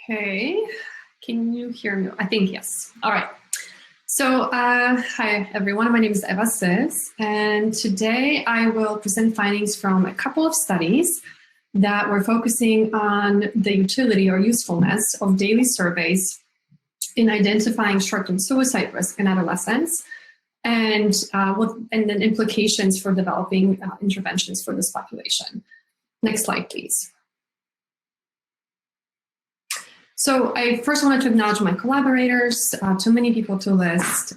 Okay, can you hear me? I think yes. All right. So hi everyone, my name is Eva Czyz, and today I will present findings from a couple of studies that were focusing on the utility or usefulness of daily surveys in identifying short-term suicide risk in adolescents, and then implications for developing interventions for this population. Next slide, please. So I first wanted to acknowledge my collaborators, too many people to list,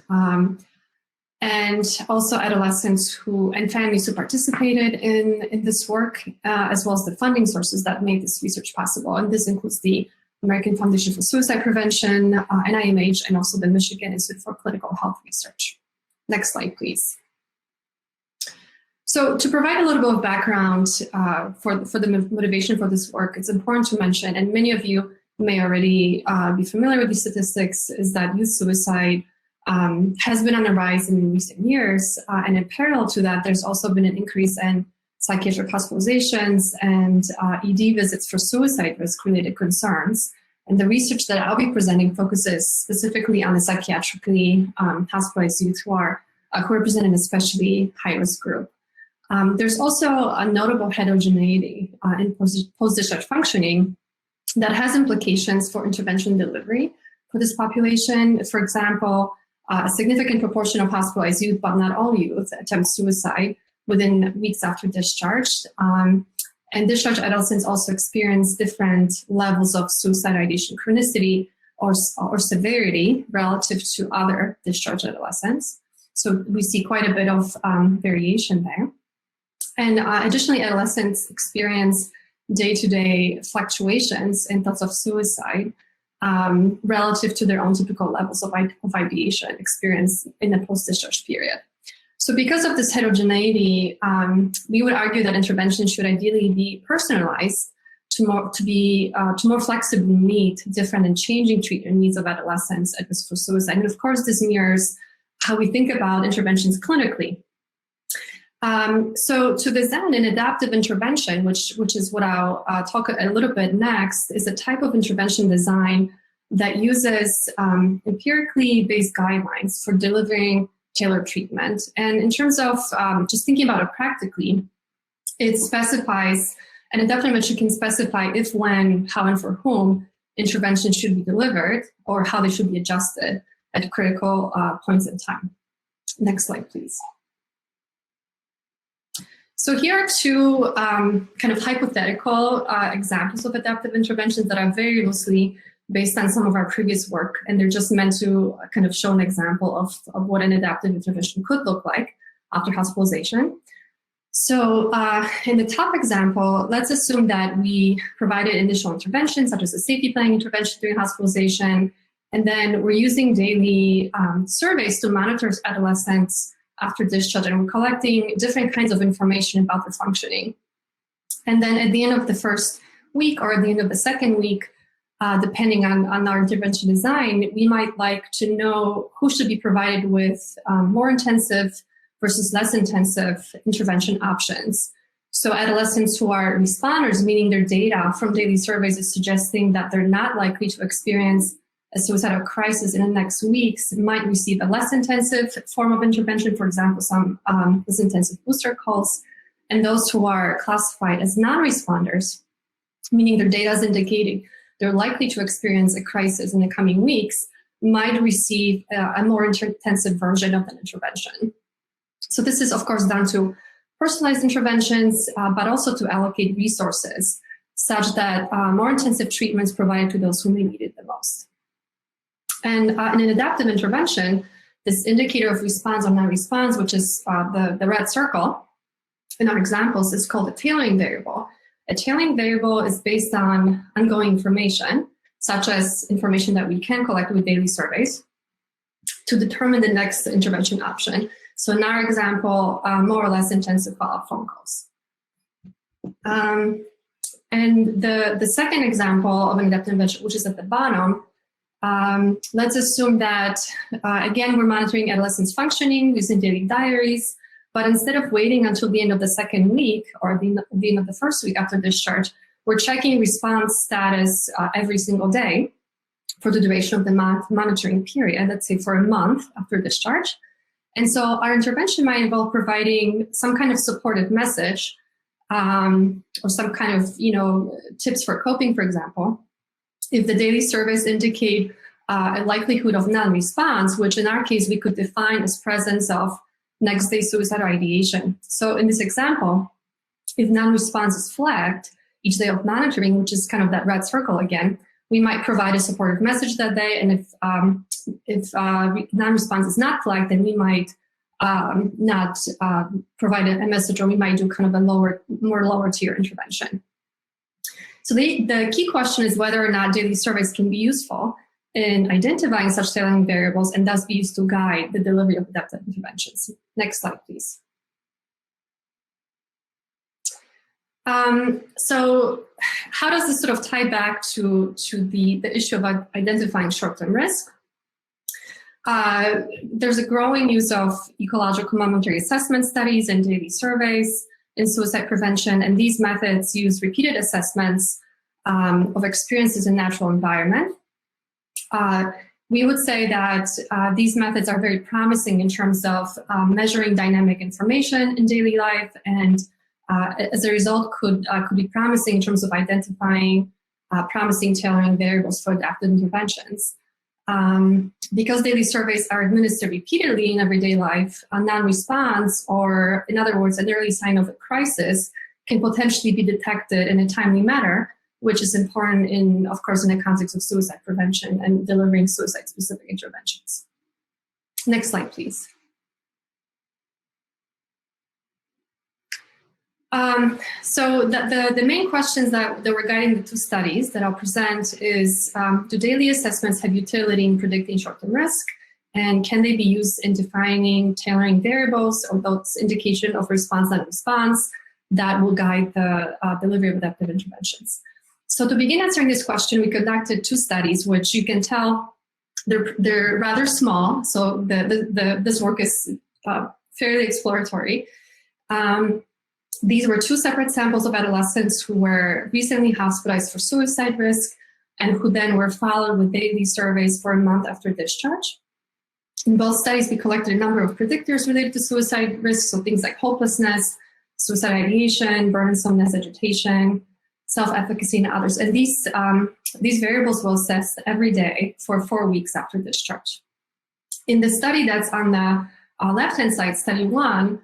and also adolescents and families who participated in this work, as well as the funding sources that made this research possible. And this includes the American Foundation for Suicide Prevention, NIMH, and also the Michigan Institute for Clinical Health Research. Next slide, please. So to provide a little bit of background for the motivation for this work, it's important to mention, and many of you may already be familiar with these statistics, is that youth suicide has been on the rise in recent years. And in parallel to that, there's also been an increase in psychiatric hospitalizations and ED visits for suicide risk-related concerns. And the research that I'll be presenting focuses specifically on the psychiatrically hospitalized youth who represent an especially high-risk group. There's also a notable heterogeneity in post-discharge functioning that has implications for intervention delivery for this population. For example, a significant proportion of hospitalized youth, but not all youth, attempt suicide within weeks after discharge. And discharge adolescents also experience different levels of suicide ideation chronicity or severity relative to other discharge adolescents. So we see quite a bit of variation there. And additionally, adolescents experience day-to-day fluctuations in thoughts of suicide relative to their own typical levels of ideation experience in the post-discharge period. So because of this heterogeneity, we would argue that intervention should ideally be personalized to more flexibly meet different and changing treatment needs of adolescents at risk for suicide. And of course, this mirrors how we think about interventions clinically. So to this end, an adaptive intervention, which is what I'll talk a little bit next, is a type of intervention design that uses empirically based guidelines for delivering tailored treatment. And in terms of just thinking about it practically, it specifies, and adaptive intervention can specify if, when, how, and for whom interventions should be delivered or how they should be adjusted at critical points in time. Next slide, please. So here are two kind of hypothetical examples of adaptive interventions that are very loosely based on some of our previous work, and they're just meant to kind of show an example of what an adaptive intervention could look like after hospitalization. So in the top example, let's assume that we provided initial interventions, such as a safety planning intervention during hospitalization, and then we're using daily surveys to monitor adolescents after discharge, and we're collecting different kinds of information about their functioning. And then at the end of the first week or at the end of the second week, depending on our intervention design, we might like to know who should be provided with more intensive versus less intensive intervention options. So adolescents who are responders, meaning their data from daily surveys is suggesting that they're not likely to experience a suicidal crisis in the next weeks, might receive a less intensive form of intervention, for example, some less intensive booster calls. And those who are classified as non-responders, meaning their data is indicating they're likely to experience a crisis in the coming weeks, might receive a more intensive version of an intervention. So this is, of course, down to personalized interventions, but also to allocate resources such that more intensive treatments provided to those who may need it the most. And in an adaptive intervention, this indicator of response or non-response, which is the red circle in our examples, is called a tailoring variable. A tailoring variable is based on ongoing information, such as information that we can collect with daily surveys, to determine the next intervention option. So in our example, more or less intensive follow-up phone calls. And the second example of an adaptive intervention, which is at the bottom, let's assume that, again, we're monitoring adolescents' functioning using daily diaries, but instead of waiting until the end of the second week or the end of the first week after discharge, we're checking response status every single day for the duration of the monitoring period, let's say for a month after discharge. And so our intervention might involve providing some kind of supportive message or some kind of, tips for coping, for example. If the daily surveys indicate a likelihood of non-response, which in our case we could define as presence of next day suicidal ideation. So in this example, if non-response is flagged each day of monitoring, which is kind of that red circle again, we might provide a supportive message that day. And if non-response is not flagged, then we might not provide a message, or we might do kind of a more lower tier intervention. So the key question is whether or not daily surveys can be useful in identifying such tailoring variables and thus be used to guide the delivery of adaptive interventions. Next slide, please. So how does this sort of tie back to the issue of identifying short-term risk? There's a growing use of ecological momentary assessment studies and daily surveys in suicide prevention, and these methods use repeated assessments of experiences in natural environment. We would say that these methods are very promising in terms of measuring dynamic information in daily life, and as a result could be promising in terms of identifying promising tailoring variables for adaptive interventions. Because daily surveys are administered repeatedly in everyday life, a non-response, or in other words, an early sign of a crisis, can potentially be detected in a timely manner, which is important of course, in the context of suicide prevention and delivering suicide-specific interventions. Next slide, please. So the main questions that were guiding the two studies that I'll present is, do daily assessments have utility in predicting short-term risk? And can they be used in defining tailoring variables or those indication of response and response that will guide the delivery of adaptive interventions? So to begin answering this question, we conducted two studies, which you can tell they're rather small. So this work is fairly exploratory. These were two separate samples of adolescents who were recently hospitalized for suicide risk and who then were followed with daily surveys for a month after discharge. In both studies, we collected a number of predictors related to suicide risk, so things like hopelessness, suicide ideation, burdensomeness, agitation, self-efficacy, and others. And these variables were assessed every day for 4 weeks after discharge. In the study that's on the left-hand side, study 1,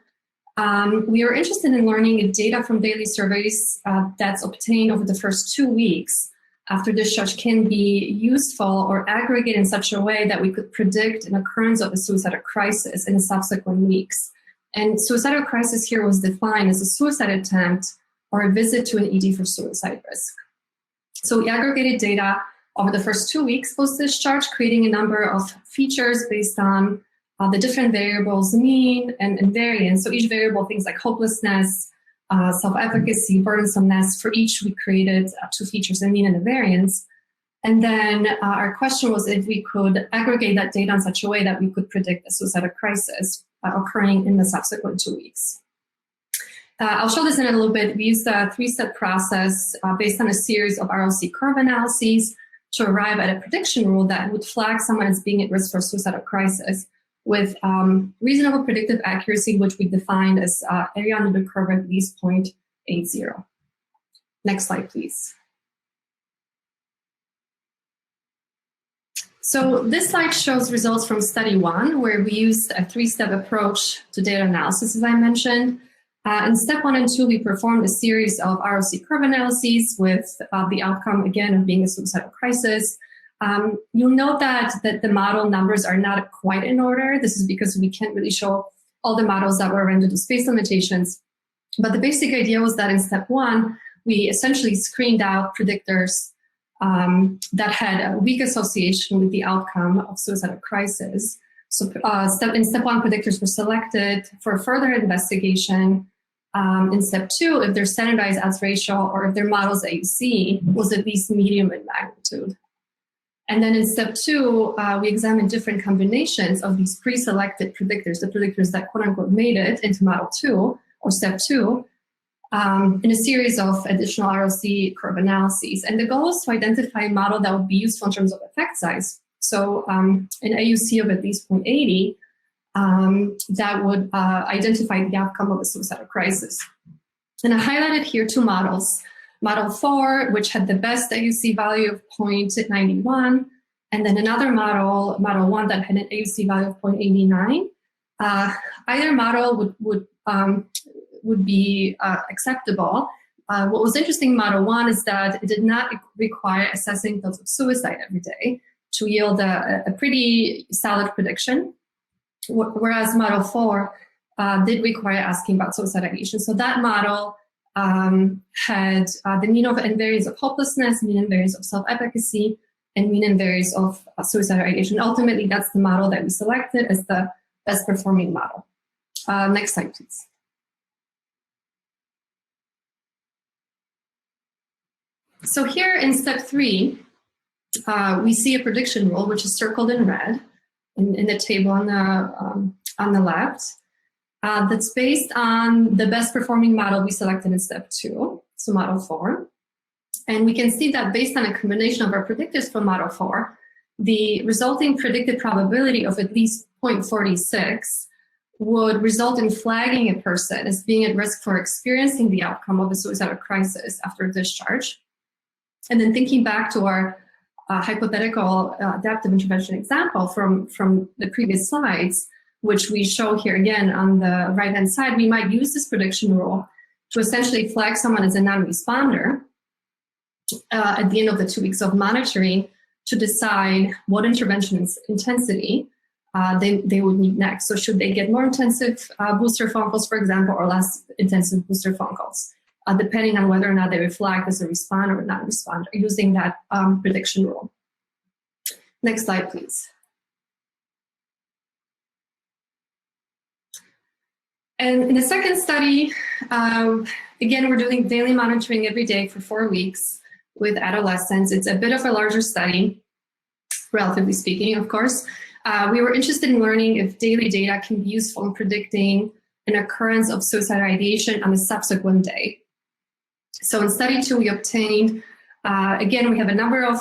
we are interested in learning if data from daily surveys that's obtained over the first 2 weeks after discharge can be useful or aggregate in such a way that we could predict an occurrence of a suicidal crisis in the subsequent weeks. And suicidal crisis here was defined as a suicide attempt or a visit to an ED for suicide risk. So we aggregated data over the first 2 weeks post-discharge, creating a number of features based on the different variables, mean and variance. So each variable, things like hopelessness, self-efficacy, burdensomeness, for each we created 2 features, a mean and a variance. And then our question was if we could aggregate that data in such a way that we could predict a suicidal crisis occurring in the subsequent 2 weeks. I'll show this in a little bit. We used a 3-step process based on a series of ROC curve analyses to arrive at a prediction rule that would flag someone as being at risk for suicidal crisis with reasonable predictive accuracy, which we defined as area under the curve at least 0.80. Next slide, please. So this slide shows results from study 1, where we used a 3-step approach to data analysis, as I mentioned. In step 1 and 2, we performed a series of ROC curve analyses with the outcome, again, of being a suicidal crisis. You'll note that the model numbers are not quite in order. This is because we can't really show all the models that were rendered with space limitations. But the basic idea was that in step 1, we essentially screened out predictors that had a weak association with the outcome of suicidal crisis. So in step 1, predictors were selected for further investigation. In step 2, if their standardized odds ratio or if their model's AUC was at least medium in magnitude. And then in step 2, we examined different combinations of these pre-selected predictors, the predictors that quote unquote made it into model 2 or step 2, in a series of additional ROC curve analyses. And the goal was to identify a model that would be useful in terms of effect size. So an AUC of at least 0.80 that would identify the outcome of a suicidal crisis. And I highlighted here 2 models. Model 4, which had the best AUC value of 0.91, and then another model, Model 1, that had an AUC value of 0.89. Either model would be acceptable. What was interesting in Model 1 is that it did not require assessing thoughts of suicide every day to yield a pretty solid prediction, whereas Model 4 did require asking about suicide ideation. So that model had the mean of invariance of hopelessness, mean invariance of self-efficacy, and mean invariance of suicide ideation. Ultimately, that's the model that we selected as the best performing model. Next slide, please. So here in step 3, we see a prediction rule, which is circled in red in the table on the left. That's based on the best performing model we selected in step 2, so model 4. And we can see that based on a combination of our predictors from model 4, the resulting predicted probability of at least 0.46 would result in flagging a person as being at risk for experiencing the outcome of a suicidal crisis after discharge. And then thinking back to our hypothetical adaptive intervention example from the previous slides, which we show here again on the right-hand side, we might use this prediction rule to essentially flag someone as a non-responder at the end of the 2 weeks of monitoring to decide what intervention intensity they would need next. So should they get more intensive booster phone calls, for example, or less intensive booster phone calls, depending on whether or not they were flagged as a responder or non-responder, using that prediction rule. Next slide, please. And in the second study, again, we're doing daily monitoring every day for 4 weeks with adolescents. It's a bit of a larger study, relatively speaking, of course. We were interested in learning if daily data can be useful in predicting an occurrence of suicidal ideation on a subsequent day. So in study 2, we obtained, again, we have a number of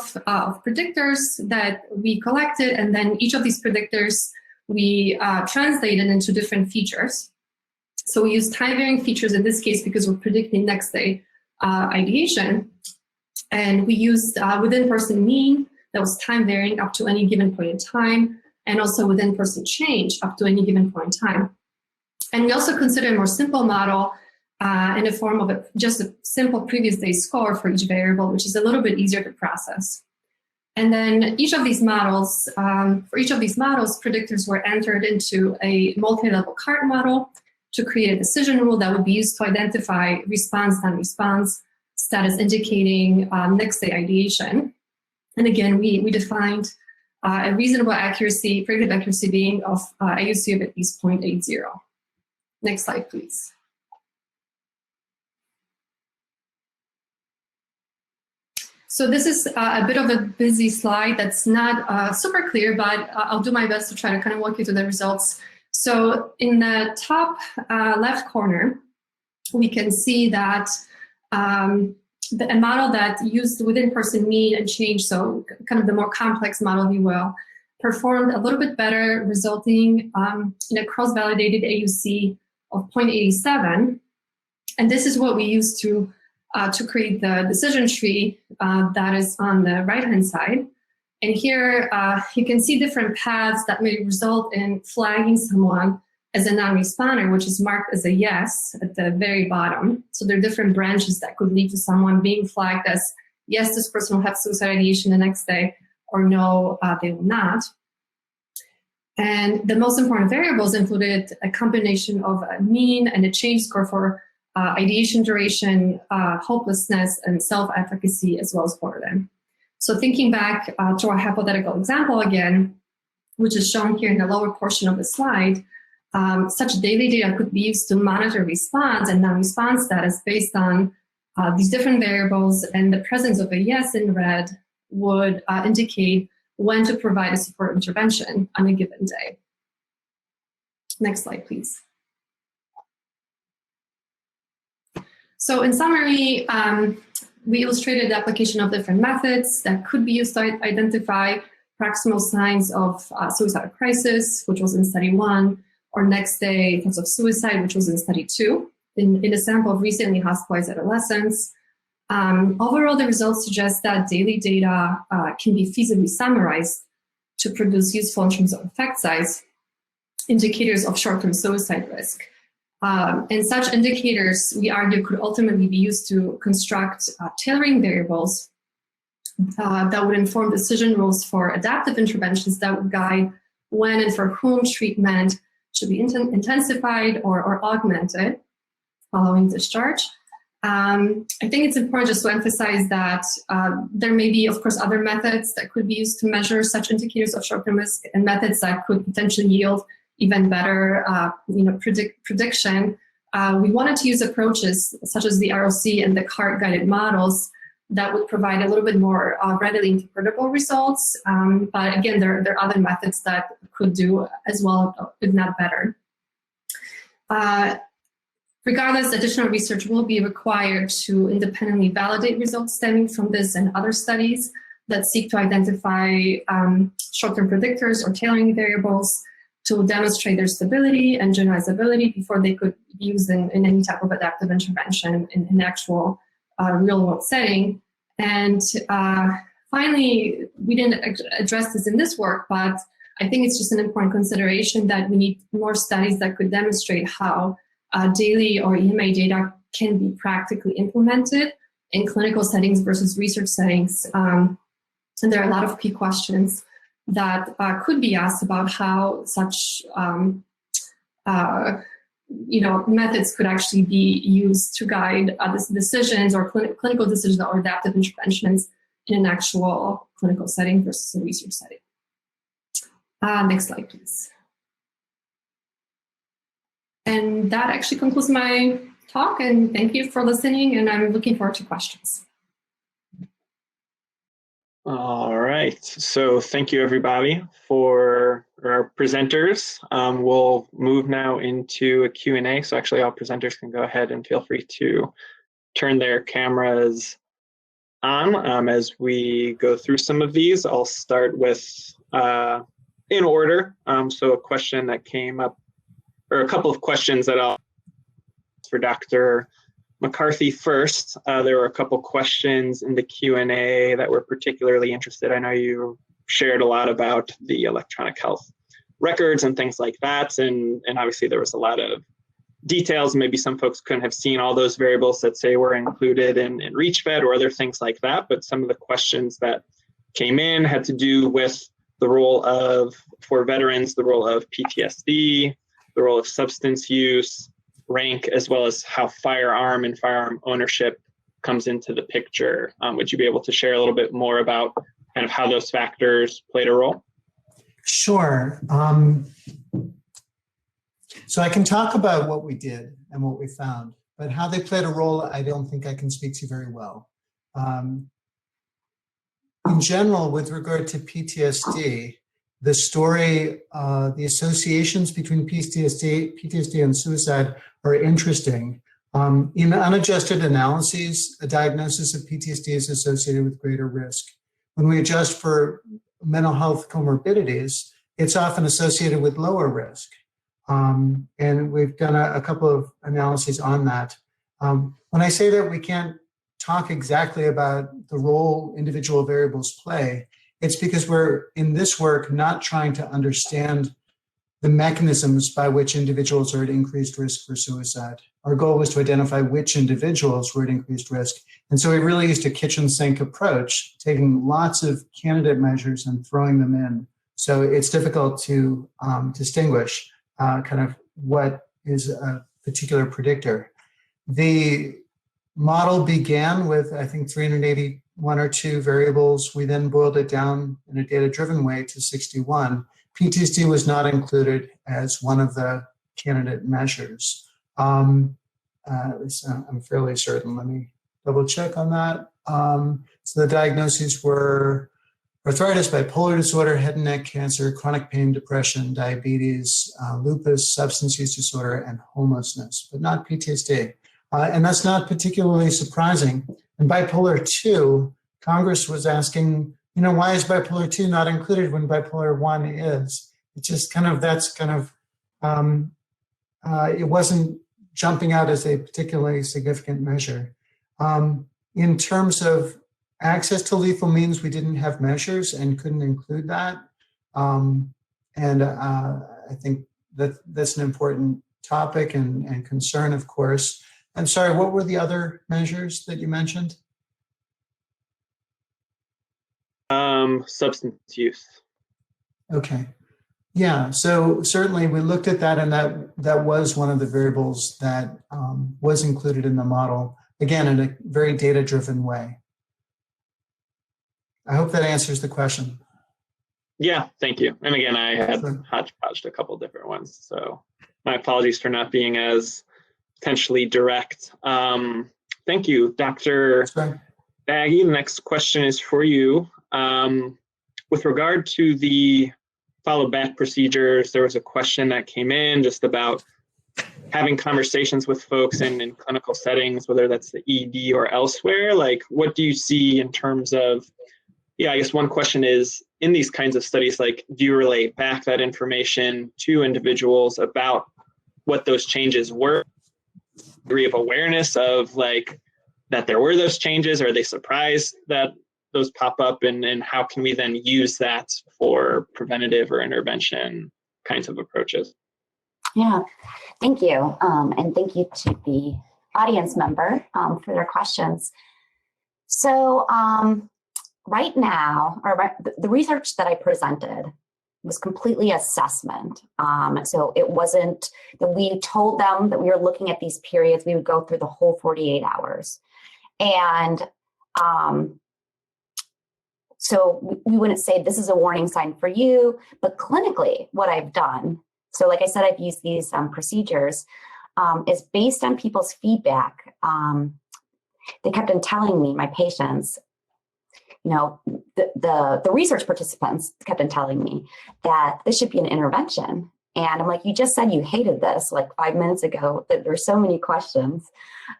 predictors that we collected, and then each of these predictors we translated into different features. So we use time-varying features in this case because we're predicting next day ideation. And we used within-person mean that was time-varying up to any given point in time, and also within-person change up to any given point in time. And we also considered a more simple model in the form of just a simple previous day score for each variable, which is a little bit easier to process. And then each of these models, for each of these models, predictors were entered into a multi-level CART model to create a decision rule that would be used to identify response, non-response, status indicating next day ideation. And again, we defined a reasonable accuracy, predictive accuracy being of AUC of at least 0.80. Next slide, please. So this is a bit of a busy slide that's not super clear, but I'll do my best to try to kind of walk you through the results. So in the top left corner, we can see that a model that used within-person mean and change, so kind of the more complex model, if you will, performed a little bit better, resulting in a cross-validated AUC of 0.87. And this is what we use to create the decision tree that is on the right-hand side. And here you can see different paths that may result in flagging someone as a non-responder, which is marked as a yes at the very bottom. So there are different branches that could lead to someone being flagged as, yes, this person will have suicide ideation the next day, or no, they will not. And the most important variables included a combination of a mean and a change score for ideation duration, hopelessness, and self-efficacy, as well as boredom. So thinking back to our hypothetical example again, which is shown here in the lower portion of the slide, such daily data could be used to monitor response and non-response status based on these different variables, and the presence of a yes in red would indicate when to provide a support intervention on a given day. Next slide, please. So in summary, we illustrated the application of different methods that could be used to identify proximal signs of suicidal crisis, which was in study 1, or next day thoughts of suicide, which was in study 2, in a sample of recently hospitalized adolescents. Overall, the results suggest that daily data can be feasibly summarized to produce useful in terms of effect size indicators of short-term suicide risk. And such indicators, we argue, could ultimately be used to construct tailoring variables that would inform decision rules for adaptive interventions that would guide when and for whom treatment should be intensified or augmented following discharge. I think it's important just to emphasize that there may be, of course, other methods that could be used to measure such indicators of short-term risk, and methods that could potentially yield even better prediction. We wanted to use approaches such as the ROC and the CART-guided models that would provide a little bit more readily interpretable results. But again, there are other methods that could do as well, if not better. Regardless, additional research will be required to independently validate results stemming from this and other studies that seek to identify short-term predictors or tailoring variables to demonstrate their stability and generalizability before they could be used in any type of adaptive intervention in an actual real-world setting. And finally, we didn't address this in this work, but I think it's just an important consideration that we need more studies that could demonstrate how daily or EMA data can be practically implemented in clinical settings versus research settings. And there are a lot of key questions that could be asked about how such methods could actually be used to guide decisions or clinical decisions or adaptive interventions in an actual clinical setting versus a research setting. Next slide, please. And that actually concludes my talk, and thank you for listening, and I'm looking forward to questions. All right, so thank you everybody for our presenters. We'll move now into a Q&A, so actually all presenters can go ahead and feel free to turn their cameras on as we go through some of these. I'll start with, in order, so a question that came up, or a couple of questions that I'll ask for Dr. McCarthy first. There were a couple questions in the Q&A that were particularly interested. I know you shared a lot about the electronic health records and things like that, and obviously there was a lot of details. Maybe some folks couldn't have seen all those variables that say were included in ReachFed or other things like that, but some of the questions that came in had to do with the role of, for veterans, the role of PTSD, the role of substance use, rank, as well as how firearm and firearm ownership comes into the picture. Would you be able to share a little bit more about kind of how those factors played a role? Sure. So I can talk about what we did and what we found, but how they played a role, I don't think I can speak to very well. In general, with regard to PTSD, the story, the associations between PTSD and suicide are interesting. In unadjusted analyses, a diagnosis of PTSD is associated with greater risk. When we adjust for mental health comorbidities, it's often associated with lower risk. And we've done a couple of analyses on that. When I say that we can't talk exactly about the role individual variables play, it's because we're in this work not trying to understand the mechanisms by which individuals are at increased risk for suicide. Our goal was to identify which individuals were at increased risk. And so we really used a kitchen sink approach, taking lots of candidate measures and throwing them in. So it's difficult to distinguish kind of what is a particular predictor. The model began with, I think, 381 or 2 variables. We then boiled it down in a data-driven way to 61. PTSD was not included as one of the candidate measures. I'm fairly certain. Let me double check on that. So the diagnoses were arthritis, bipolar disorder, head and neck cancer, chronic pain, depression, diabetes, lupus, substance use disorder, and homelessness, but not PTSD. And that's not particularly surprising. In bipolar 2, Congress was asking, why is bipolar 2 not included when bipolar 1 is? It just it wasn't jumping out as a particularly significant measure. In terms of access to lethal means, we didn't have measures and couldn't include that. I think that's an important topic and concern, of course. I'm sorry, what were the other measures that you mentioned? Substance use. Okay. Yeah, so certainly we looked at that, and that was one of the variables that was included in the model, again, in a very data-driven way. I hope that answers the question. Yeah, thank you. And again, I had hodgepodged a couple different ones, so my apologies for not being as potentially direct. Thank you, Dr. Bagge. The next question is for you. With regard to the follow back procedures, there was a question that came in just about having conversations with folks in clinical settings, whether that's the ED or elsewhere. Like, what do you see in terms of, I guess one question is, in these kinds of studies, like, do you relate back that information to individuals about what those changes were, degree of awareness of like that there were those changes? Are they surprised that those pop up, and how can we then use that for preventative or intervention kinds of approaches? Yeah, thank you. And thank you to the audience member for their questions. So right now, the research that I presented was completely assessment. So it wasn't that we told them that we were looking at these periods, we would go through the whole 48 hours. And so we wouldn't say this is a warning sign for you, but clinically what I've done, so like I said, I've used these procedures, is based on people's feedback. They kept on telling me, my patients, the research participants kept on telling me that this should be an intervention. And I'm like, you just said you hated this like 5 minutes ago, that there's so many questions.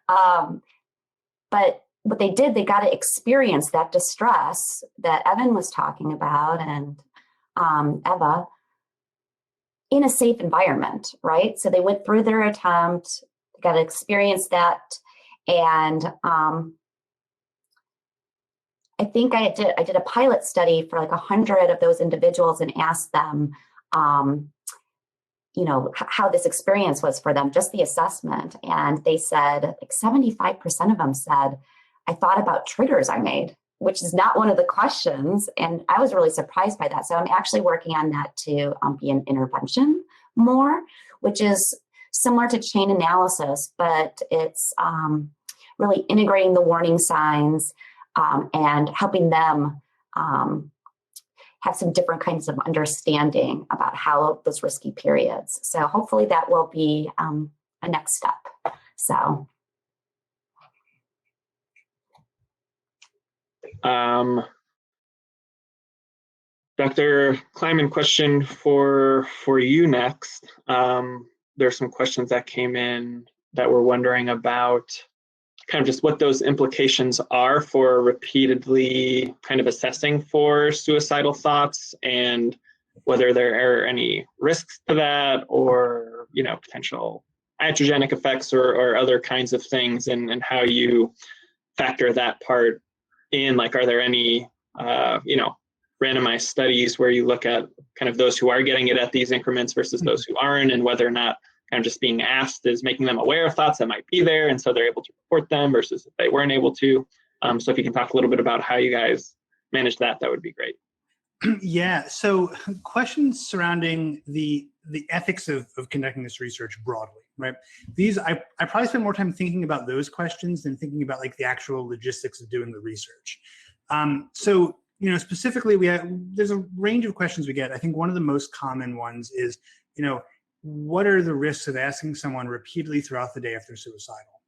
But what they did, they got to experience that distress that Evan was talking about, and Eva, in a safe environment, right? So they went through their attempt, got to experience that. And I think I did a pilot study for like 100 of those individuals and asked them, how this experience was for them, just the assessment. And they said, like 75% of them said, I thought about triggers I made, which is not one of the questions. And I was really surprised by that. So I'm actually working on that to be an intervention more, which is similar to chain analysis, but it's really integrating the warning signs and helping them have some different kinds of understanding about how those risky periods. So hopefully that will be a next step. So. Dr. Kleiman, question for you next. There's some questions that came in that we're wondering about kind of just what those implications are for repeatedly kind of assessing for suicidal thoughts, and whether there are any risks to that, or, potential iatrogenic effects or other kinds of things, and how you factor that part in. Like, are there any, randomized studies where you look at kind of those who are getting it at these increments versus those who aren't, and whether or not kind of just being asked is making them aware of thoughts that might be there, and so they're able to report them versus if they weren't able to. So if you can talk a little bit about how you guys manage that, that would be great. Yeah, so questions surrounding the ethics of conducting this research broadly, right? These, I probably spend more time thinking about those questions than thinking about like the actual logistics of doing the research. So, you know, specifically, there's a range of questions we get. I think one of the most common ones is, you know, what are the risks of asking someone repeatedly throughout the day if they're suicidal?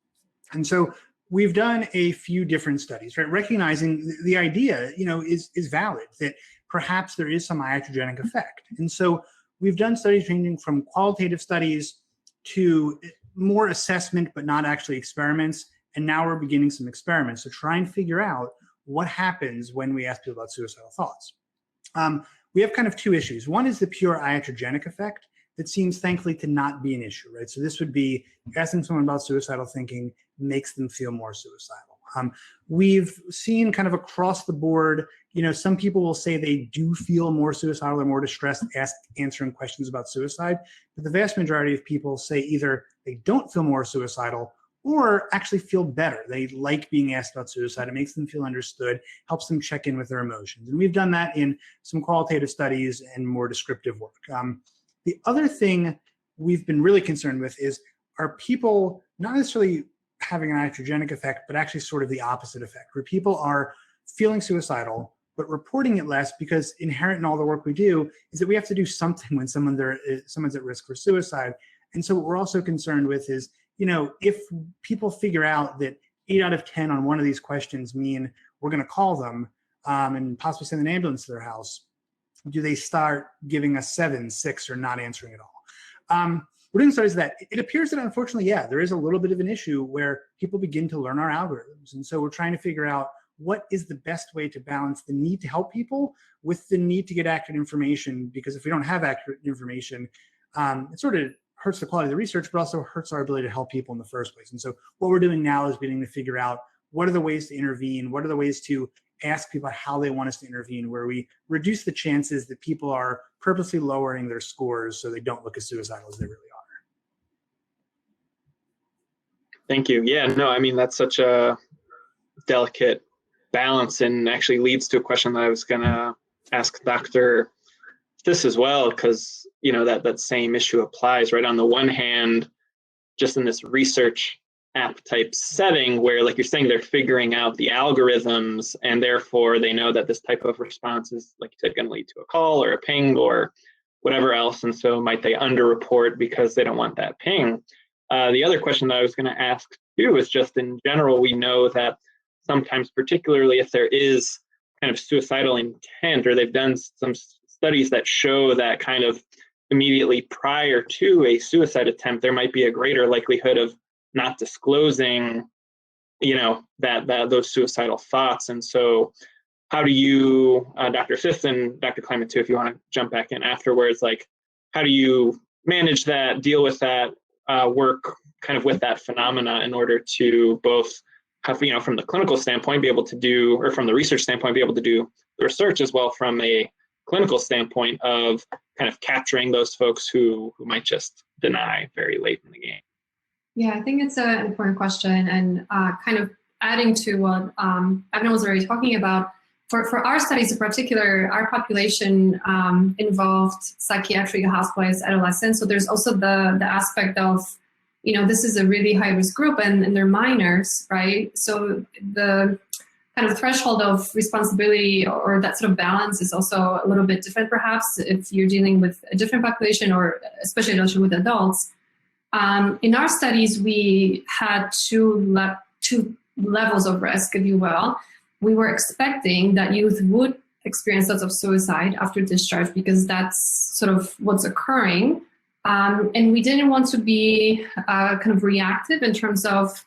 And so we've done a few different studies, right? Recognizing the idea, you know, is valid, that perhaps there is some iatrogenic effect. And so we've done studies ranging from qualitative studies to more assessment, but not actually experiments. And now we're beginning some experiments to try and figure out what happens when we ask people about suicidal thoughts. We have kind of two issues. One is the pure iatrogenic effect that seems thankfully to not be an issue, right? So this would be asking someone about suicidal thinking makes them feel more suicidal. We've seen kind of across the board, you know, some people will say they do feel more suicidal or more distressed answering questions about suicide, but the vast majority of people say either they don't feel more suicidal or actually feel better. They like being asked about suicide. It makes them feel understood, helps them check in with their emotions. And we've done that in some qualitative studies and more descriptive work. The other thing we've been really concerned with is, are people not necessarily having an iatrogenic effect, but actually sort of the opposite effect, where people are feeling suicidal, but reporting it less, because inherent in all the work we do is that we have to do something when someone's at risk for suicide. And so what we're also concerned with is, you know, if people figure out that 8 out of 10 on one of these questions mean we're going to call them and possibly send an ambulance to their house, do they start giving us 7, 6, or not answering at all? We're doing studies that it appears that unfortunately, yeah, there is a little bit of an issue where people begin to learn our algorithms. And so we're trying to figure out what is the best way to balance the need to help people with the need to get accurate information, because if we don't have accurate information, it sort of hurts the quality of the research, but also hurts our ability to help people in the first place. And so what we're doing now is beginning to figure out what are the ways to intervene, what are the ways to ask people how they want us to intervene, where we reduce the chances that people are purposely lowering their scores so they don't look as suicidal as they really are. Thank you. Yeah, no, I mean, that's such a delicate balance, and actually leads to a question that I was going to ask Dr. Czyz as well, because, you know, that same issue applies, right? On the one hand, just in this research app type setting where, like you're saying, they're figuring out the algorithms, and therefore they know that this type of response is, like you said, going to lead to a call or a ping or whatever else. And so might they underreport because they don't want that ping? The other question that I was going to ask too is just in general, we know that sometimes, particularly if there is kind of suicidal intent, or they've done some studies that show that kind of immediately prior to a suicide attempt, there might be a greater likelihood of not disclosing, you know, that those suicidal thoughts. And so how do you, Dr. Czyz and Dr. Kleiman too, if you want to jump back in afterwards, like how do you manage that, deal with that, work kind of with that phenomena in order to both have, you know, from the clinical standpoint, be able to do, or from the research standpoint, be able to do the research as well from a clinical standpoint of kind of capturing those folks who might just deny very late in the game? Yeah, I think it's an important question, and kind of adding to what Abner was already talking about. For our studies in particular, our population involved psychiatric hospitalized adolescents. So there's also the aspect of, you know, this is a really high risk group and they're minors, right? So the kind of threshold of responsibility or that sort of balance is also a little bit different, perhaps, if you're dealing with a different population, or especially with adults. In our studies, we had two levels of risk, if you will. We were expecting that youth would experience thoughts of suicide after discharge because that's sort of what's occurring. And we didn't want to be kind of reactive in terms of,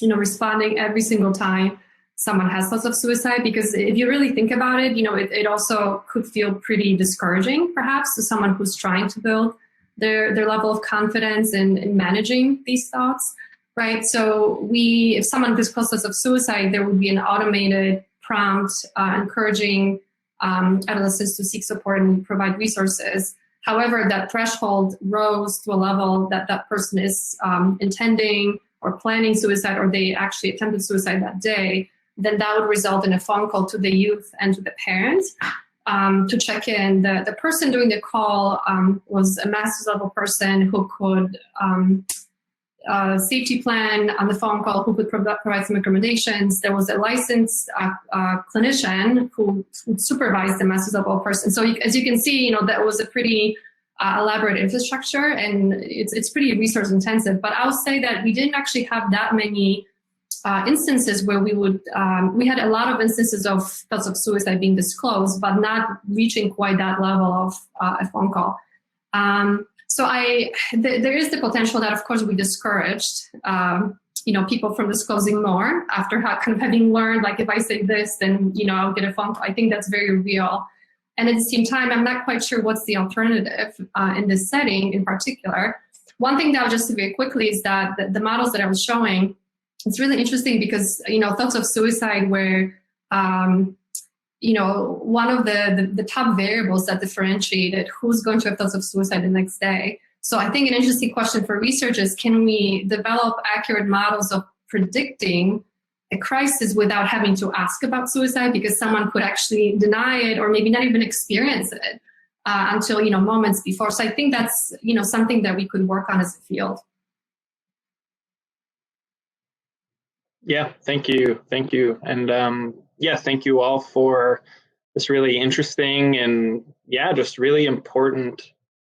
you know, responding every single time someone has thoughts of suicide, because if you really think about it, you know, it also could feel pretty discouraging, perhaps, to someone who's trying to build their level of confidence in managing these thoughts. Right, so if someone discloses of suicide, there would be an automated prompt encouraging adolescents to seek support and provide resources. However, that threshold rose to a level that that person is intending or planning suicide, or they actually attempted suicide that day, then that would result in a phone call to the youth and to the parents to check in. The person doing the call was a master's level person who could safety plan on the phone call, who could provide some recommendations. There was a licensed clinician who would supervise the master's level person. So as you can see, that was a pretty elaborate infrastructure, and it's pretty resource intensive. But I would say that we didn't actually have that many instances where we had a lot of instances of thoughts of suicide being disclosed, but not reaching quite that level of a phone call. So there is the potential that, of course, we discouraged, people from disclosing more after having learned, like, if I say this, then, I'll get a phone call. I think that's very real. And at the same time, I'm not quite sure what's the alternative in this setting in particular. One thing that I'll just say very quickly is that the models that I was showing, it's really interesting because, thoughts of suicide were, one of the top variables that differentiated who's going to have thoughts of suicide the next day. So I think an interesting question for researchers, can we develop accurate models of predicting a crisis without having to ask about suicide, because someone could actually deny it or maybe not even experience it until, moments before. So I think that's, something that we could work on as a field. Yeah, thank you. Thank you. And thank you all for this really interesting and just really important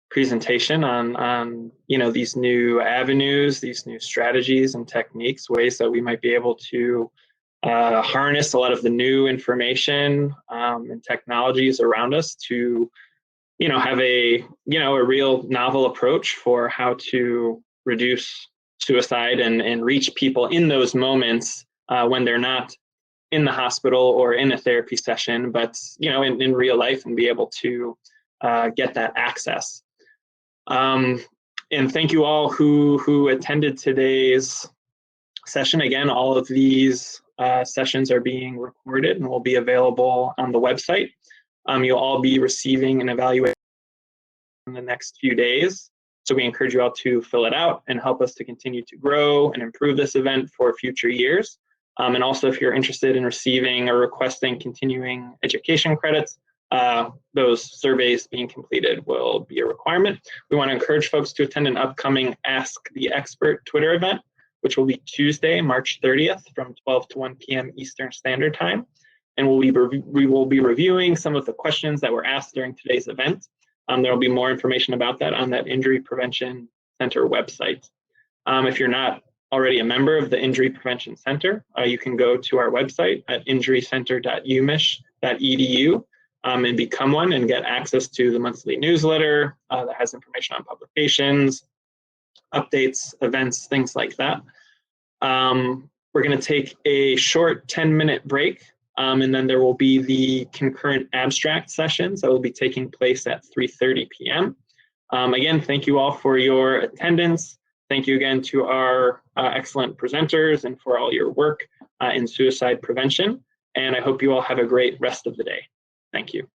presentation on these new avenues, these new strategies and techniques, ways that we might be able to harness a lot of the new information and technologies around us to have a real novel approach for how to reduce suicide and reach people in those moments when they're not in the hospital or in a therapy session, but in real life, and be able to get that access. And thank you all who attended today's session. Again, all of these sessions are being recorded and will be available on the website. You'll all be receiving an evaluation in the next few days. So we encourage you all to fill it out and help us to continue to grow and improve this event for future years. And also, if you're interested in receiving or requesting continuing education credits, those surveys being completed will be a requirement. We want to encourage folks to attend an upcoming Ask the Expert Twitter event, which will be Tuesday, March 30th from 12 to 1 p.m. Eastern Standard Time. And we will be reviewing some of the questions that were asked during today's event. There will be more information about that on that Injury Prevention Center website. If you're not already a member of the Injury Prevention Center, you can go to our website at injurycenter.umich.edu and become one and get access to the monthly newsletter that has information on publications, updates, events, things like that. We're going to take a short 10-minute break. And then there will be the concurrent abstract sessions that will be taking place at 3:30 p.m. Again, thank you all for your attendance. Thank you again to our excellent presenters and for all your work in suicide prevention. And I hope you all have a great rest of the day. Thank you.